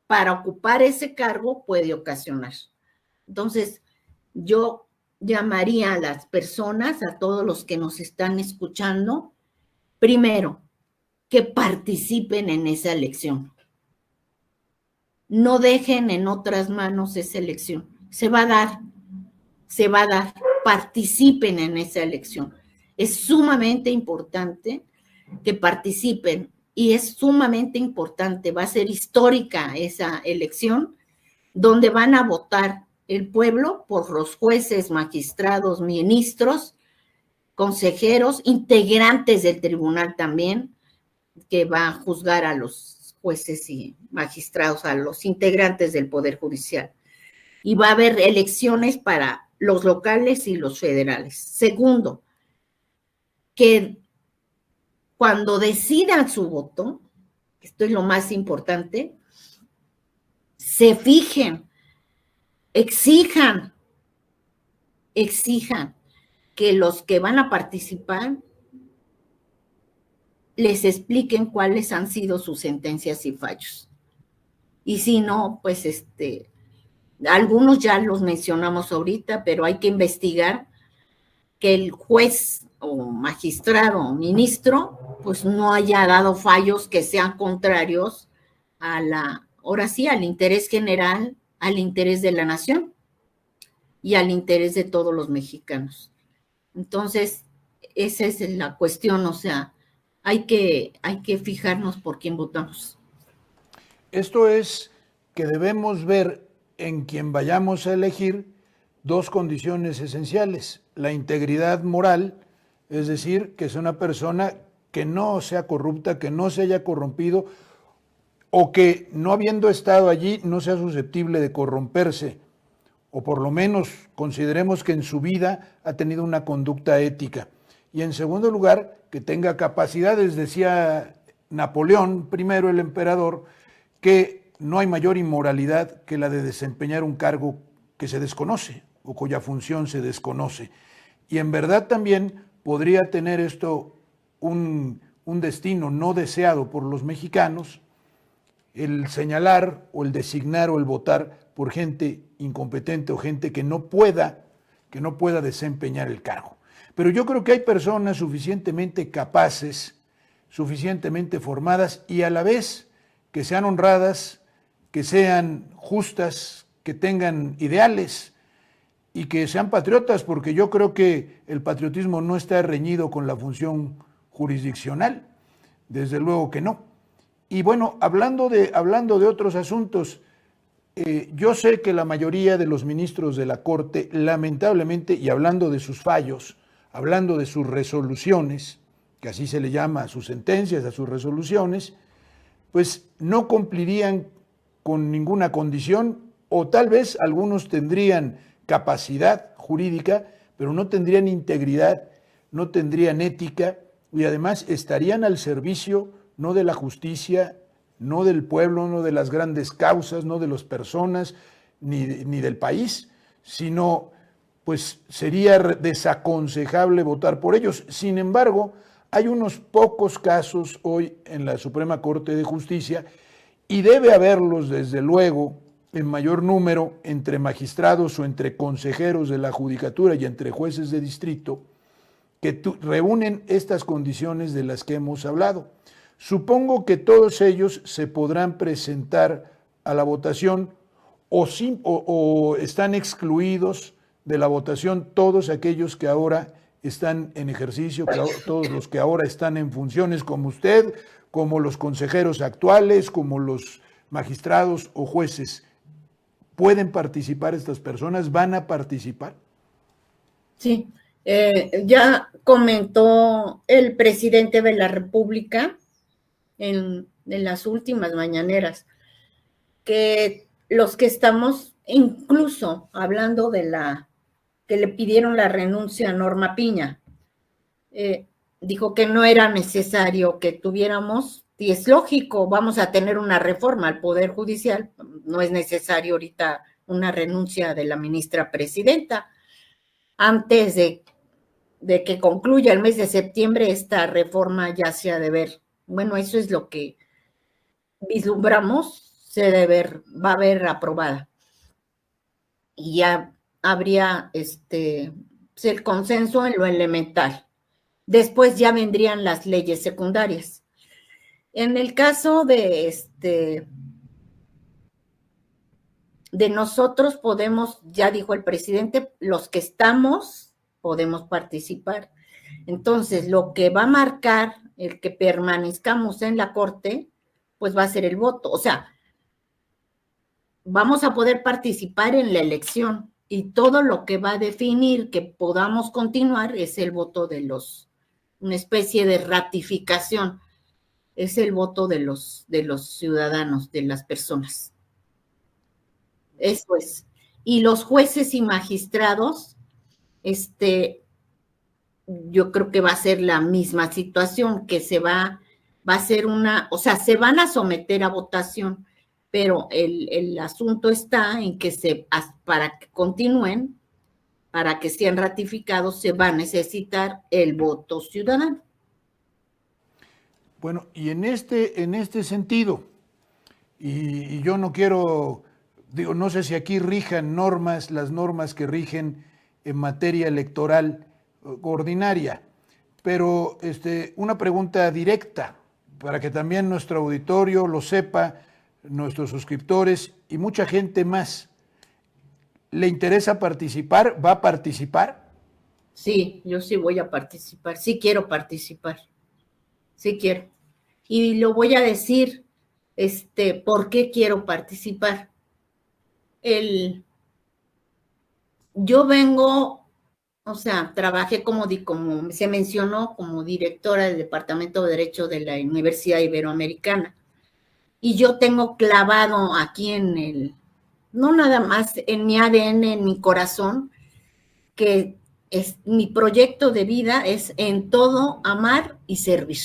para ocupar ese cargo puede ocasionar. Entonces, yo llamaría a las personas, a todos los que nos están escuchando, primero, que participen en esa elección. No dejen en otras manos esa elección. Se va a dar, se va a dar. Participen en esa elección. Es sumamente importante que participen y es sumamente importante, va a ser histórica esa elección, donde van a votar el pueblo por los jueces, magistrados, ministros, consejeros, integrantes del tribunal también, que va a juzgar a los jueces y magistrados, a los integrantes del Poder Judicial. Y va a haber elecciones para los locales y los federales. Segundo, que cuando decidan su voto, esto es lo más importante, se fijen, exijan que los que van a participar les expliquen cuáles han sido sus sentencias y fallos. Y si no, pues algunos ya los mencionamos ahorita, pero hay que investigar que el juez o magistrado o ministro pues no haya dado fallos que sean contrarios a ahora sí, al interés general, al interés de la nación y al interés de todos los mexicanos. Entonces, esa es la cuestión, o sea, hay que fijarnos por quién votamos. Esto es que debemos ver en quien vayamos a elegir dos condiciones esenciales: la integridad moral, es decir, que sea una persona que no sea corrupta, que no se haya corrompido o que no habiendo estado allí no sea susceptible de corromperse, o por lo menos consideremos que en su vida ha tenido una conducta ética. Y en segundo lugar, que tenga capacidades, decía Napoleón I, el emperador, que no hay mayor inmoralidad que la de desempeñar un cargo que se desconoce o cuya función se desconoce. Y en verdad también podría tener esto un destino no deseado por los mexicanos, el señalar o el designar o el votar por gente incompetente o gente que no pueda desempeñar el cargo. Pero yo creo que hay personas suficientemente capaces, suficientemente formadas y a la vez que sean honradas, que sean justas, que tengan ideales y que sean patriotas, porque yo creo que el patriotismo no está reñido con la función jurisdiccional, desde luego que no. Y bueno, hablando de otros asuntos, yo sé que la mayoría de los ministros de la Corte, lamentablemente, y hablando de sus fallos, hablando de sus resoluciones, que así se le llama a sus sentencias, a sus resoluciones, pues no cumplirían con ninguna condición, o tal vez algunos tendrían capacidad jurídica, pero no tendrían integridad, no tendrían ética, y además estarían al servicio no de la justicia, no del pueblo, no de las grandes causas, no de las personas, ni del país, sino pues sería desaconsejable votar por ellos. Sin embargo, hay unos pocos casos hoy en la Suprema Corte de Justicia, y debe haberlos desde luego en mayor número entre magistrados o entre consejeros de la judicatura y entre jueces de distrito, que reúnen estas condiciones de las que hemos hablado. Supongo que todos ellos se podrán presentar a la votación o están excluidos de la votación todos aquellos que ahora están en ejercicio, todos los que ahora están en funciones, como usted, como los consejeros actuales, como los magistrados o jueces. ¿Pueden participar estas personas? ¿Van a participar? Sí, ya comentó el presidente de la República en las últimas mañaneras que los que estamos incluso hablando de que le pidieron la renuncia a Norma Piña, dijo que no era necesario que tuviéramos, y es lógico, vamos a tener una reforma al Poder Judicial, no es necesario ahorita una renuncia de la ministra presidenta. Antes de que concluya el mes de septiembre, esta reforma ya se ha de ver. Bueno, eso es lo que vislumbramos, va a ver aprobada. Y ya habría el consenso en lo elemental. Después ya vendrían las leyes secundarias. En el caso de nosotros podemos, ya dijo el presidente, los que estamos podemos participar. Entonces, lo que va a marcar el que permanezcamos en la Corte, pues va a ser el voto. O sea, vamos a poder participar en la elección y todo lo que va a definir que podamos continuar es el voto una especie de ratificación, es el voto de los ciudadanos, de las personas. Eso es. Y los jueces y magistrados, yo creo que va a ser la misma situación, que va a ser o sea, se van a someter a votación, pero el asunto está en que para que continúen, para que sean ratificados, se va a necesitar el voto ciudadano. Bueno, y en este sentido, y yo no quiero, digo, no sé si aquí rijan las normas que rigen en materia electoral ordinaria, pero una pregunta directa para que también nuestro auditorio lo sepa, nuestros suscriptores y mucha gente más. ¿Le interesa participar? ¿Va a participar? Sí, yo sí voy a participar, sí quiero participar, sí quiero. Y lo voy a decir, ¿por qué quiero participar? Yo vengo, o sea, trabajé como se mencionó, como directora del Departamento de Derecho de la Universidad Iberoamericana. Y yo tengo clavado aquí no nada más en mi ADN, en mi corazón, que mi proyecto de vida es en todo amar y servir.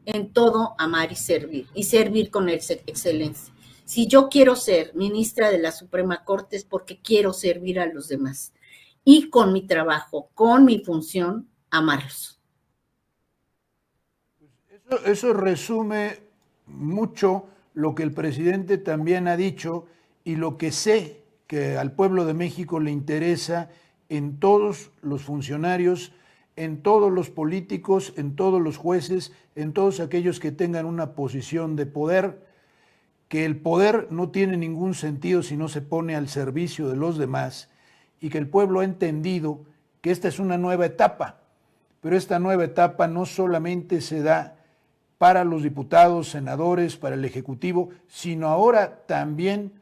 En todo amar y servir con excelencia. Si yo quiero ser ministra de la Suprema Corte es porque quiero servir a los demás. Y con mi trabajo, con mi función, amarlos. Eso resume mucho lo que el presidente también ha dicho y lo que sé que al pueblo de México le interesa en todos los funcionarios, en todos los políticos, en todos los jueces, en todos aquellos que tengan una posición de poder, que el poder no tiene ningún sentido si no se pone al servicio de los demás y que el pueblo ha entendido que esta es una nueva etapa, pero esta nueva etapa no solamente se da para los diputados, senadores, para el Ejecutivo, sino ahora también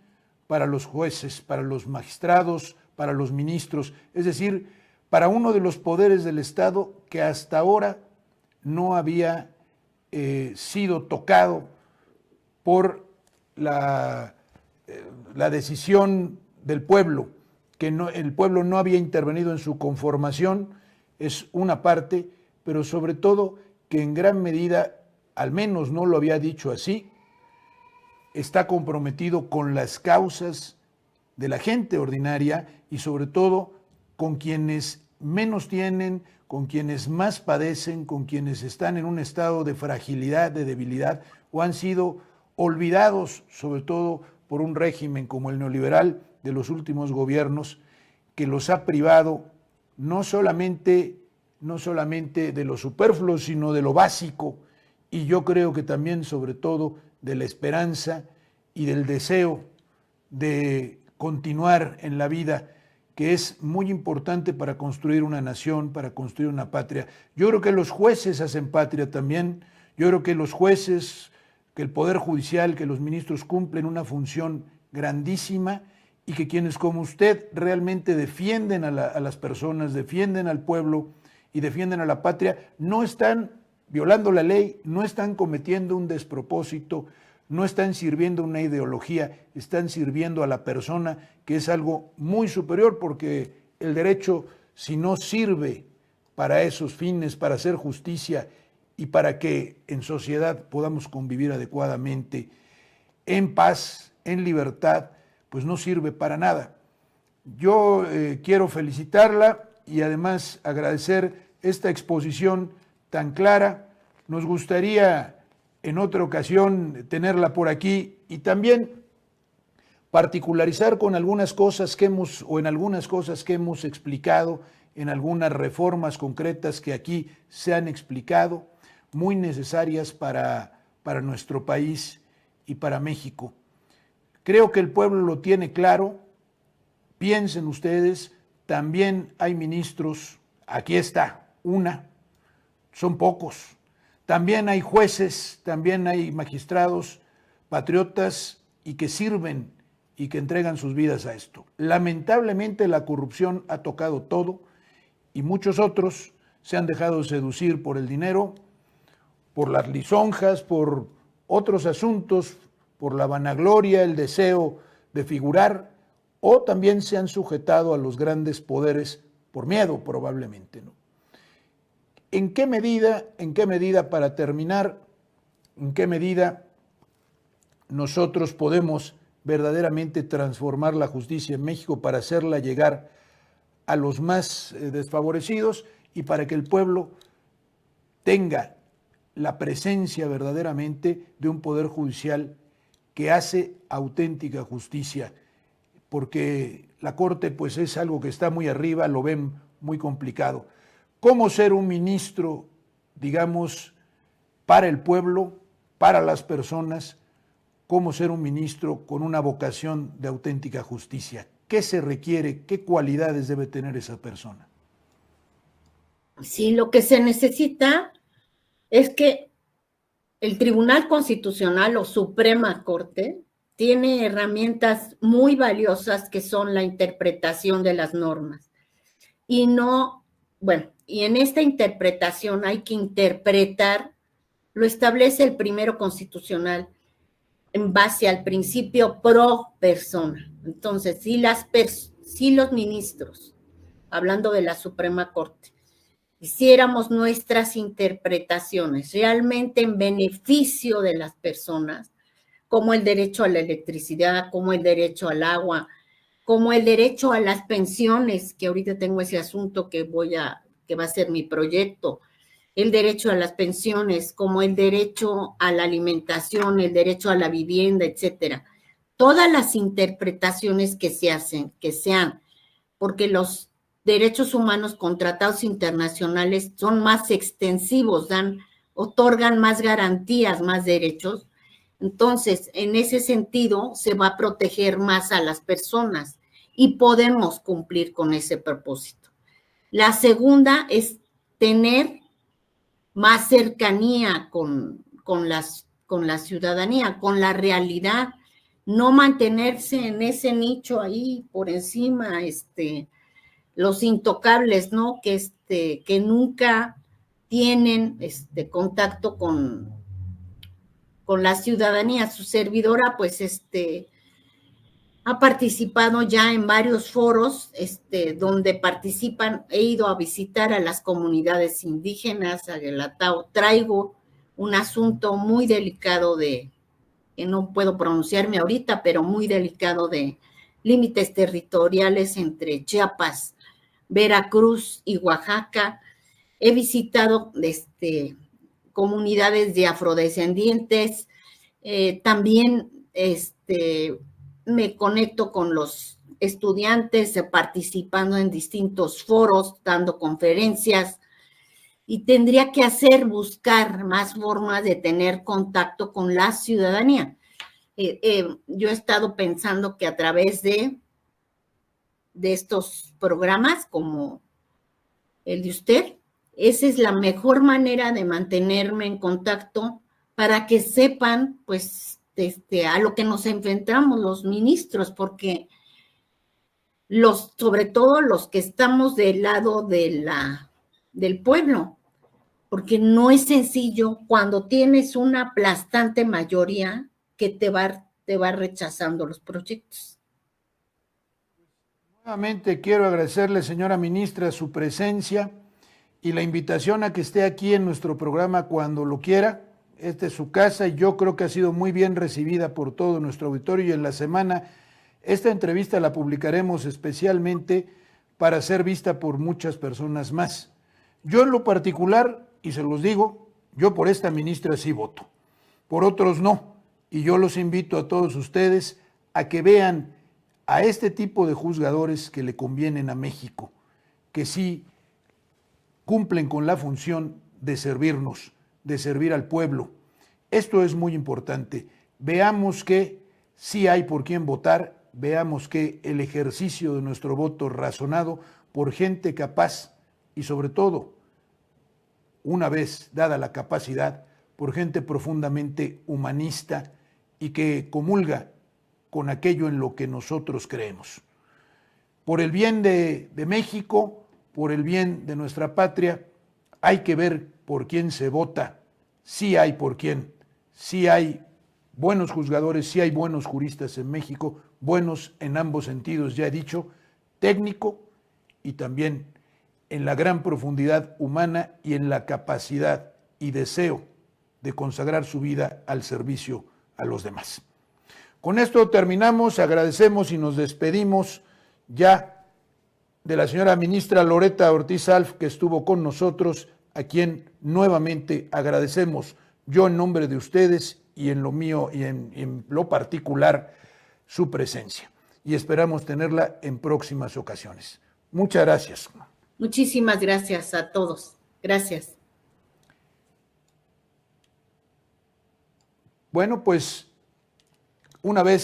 para los jueces, para los magistrados, para los ministros, es decir, para uno de los poderes del Estado que hasta ahora no había sido tocado por la decisión del pueblo, que el pueblo no había intervenido en su conformación, es una parte, pero sobre todo que en gran medida, al menos no lo había dicho así, está comprometido con las causas de la gente ordinaria y sobre todo con quienes menos tienen, con quienes más padecen, con quienes están en un estado de fragilidad, de debilidad, o han sido olvidados, sobre todo por un régimen como el neoliberal de los últimos gobiernos, que los ha privado no solamente de lo superfluo, sino de lo básico, y yo creo que también, sobre todo, de la esperanza y del deseo de continuar en la vida, que es muy importante para construir una nación, para construir una patria. Yo creo que los jueces hacen patria también. Yo creo que los jueces, que el Poder Judicial, que los ministros cumplen una función grandísima y que quienes como usted realmente defienden a las personas, defienden al pueblo y defienden a la patria, no están violando la ley, no están cometiendo un despropósito, no están sirviendo una ideología, están sirviendo a la persona, que es algo muy superior, porque el derecho, si no sirve para esos fines, para hacer justicia y para que en sociedad podamos convivir adecuadamente, en paz, en libertad, pues no sirve para nada. Yo quiero felicitarla y además agradecer esta exposición tan clara. Nos gustaría en otra ocasión tenerla por aquí y también particularizar con algunas cosas que hemos, o en algunas cosas que hemos explicado, en algunas reformas concretas que aquí se han explicado, muy necesarias para nuestro país y para México. Creo que el pueblo lo tiene claro. Piensen ustedes, también hay ministros, aquí está, son pocos. También hay jueces, también hay magistrados, patriotas y que sirven y que entregan sus vidas a esto. Lamentablemente la corrupción ha tocado todo y muchos otros se han dejado seducir por el dinero, por las lisonjas, por otros asuntos, por la vanagloria, el deseo de figurar, o también se han sujetado a los grandes poderes por miedo probablemente, ¿no? ¿En qué medida, para terminar, en qué medida nosotros podemos verdaderamente transformar la justicia en México para hacerla llegar a los más desfavorecidos y para que el pueblo tenga la presencia verdaderamente de un poder judicial que hace auténtica justicia? Porque la Corte pues es algo que está muy arriba, lo ven muy complicado. ¿Cómo ser un ministro, digamos, para el pueblo, para las personas? ¿Cómo ser un ministro con una vocación de auténtica justicia? ¿Qué se requiere? ¿Qué cualidades debe tener esa persona? Sí, lo que se necesita es que el Tribunal Constitucional o Suprema Corte tiene herramientas muy valiosas que son la interpretación de las normas. Y no, bueno, y en esta interpretación hay que interpretar, lo establece el primero constitucional en base al principio pro persona. Entonces, si los ministros, hablando de la Suprema Corte, hiciéramos nuestras interpretaciones realmente en beneficio de las personas, como el derecho a la electricidad, como el derecho al agua, como el derecho a las pensiones, que ahorita tengo ese asunto que va a ser mi proyecto, el derecho a las pensiones, como el derecho a la alimentación, el derecho a la vivienda, etcétera. Todas las interpretaciones que se hacen, que sean, porque los derechos humanos con tratados internacionales son más extensivos, otorgan más garantías, más derechos. Entonces, en ese sentido, se va a proteger más a las personas y podemos cumplir con ese propósito. La segunda es tener más cercanía con la ciudadanía, con la realidad, no mantenerse en ese nicho ahí por encima, los intocables, ¿no? Que nunca tienen contacto con la ciudadanía. Su servidora, pues, ha participado ya en varios foros donde participan. He ido a visitar a las comunidades indígenas, a Guelatao. Traigo un asunto muy delicado de que no puedo pronunciarme ahorita, pero muy delicado, de límites territoriales entre Chiapas, Veracruz y Oaxaca. He visitado comunidades de afrodescendientes, también me conecto con los estudiantes, participando en distintos foros, dando conferencias, y tendría que buscar más formas de tener contacto con la ciudadanía. Yo he estado pensando que a través de estos programas como el de usted, esa es la mejor manera de mantenerme en contacto para que sepan, pues, a lo que nos enfrentamos los ministros, porque sobre todo los que estamos del lado del pueblo, porque no es sencillo cuando tienes una aplastante mayoría que te va rechazando los proyectos. Nuevamente quiero agradecerle, señora ministra, su presencia y la invitación a que esté aquí en nuestro programa cuando lo quiera. Esta es su casa y yo creo que ha sido muy bien recibida por todo nuestro auditorio, y en la semana esta entrevista la publicaremos especialmente para ser vista por muchas personas más. Yo en lo particular, y se los digo, yo por esta ministra sí voto, por otros no, y yo los invito a todos ustedes a que vean a este tipo de juzgadores que le convienen a México, que sí cumplen con la función de servirnos, de servir al pueblo. Esto es muy importante. Veamos que sí hay por quién votar, veamos que el ejercicio de nuestro voto razonado por gente capaz y sobre todo, una vez dada la capacidad, por gente profundamente humanista y que comulga con aquello en lo que nosotros creemos. Por el bien de México, por el bien de nuestra patria, hay que ver por quién se vota. Sí hay por quién, sí hay buenos juzgadores, sí hay buenos juristas en México, buenos en ambos sentidos, ya he dicho, técnico y también en la gran profundidad humana y en la capacidad y deseo de consagrar su vida al servicio a los demás. Con esto terminamos, agradecemos y nos despedimos ya de la señora ministra Loretta Ortiz Alf, que estuvo con nosotros, a quien nuevamente agradecemos yo en nombre de ustedes y en lo mío y en lo particular su presencia. Y esperamos tenerla en próximas ocasiones. Muchas gracias. Muchísimas gracias a todos. Gracias. Bueno, pues una vez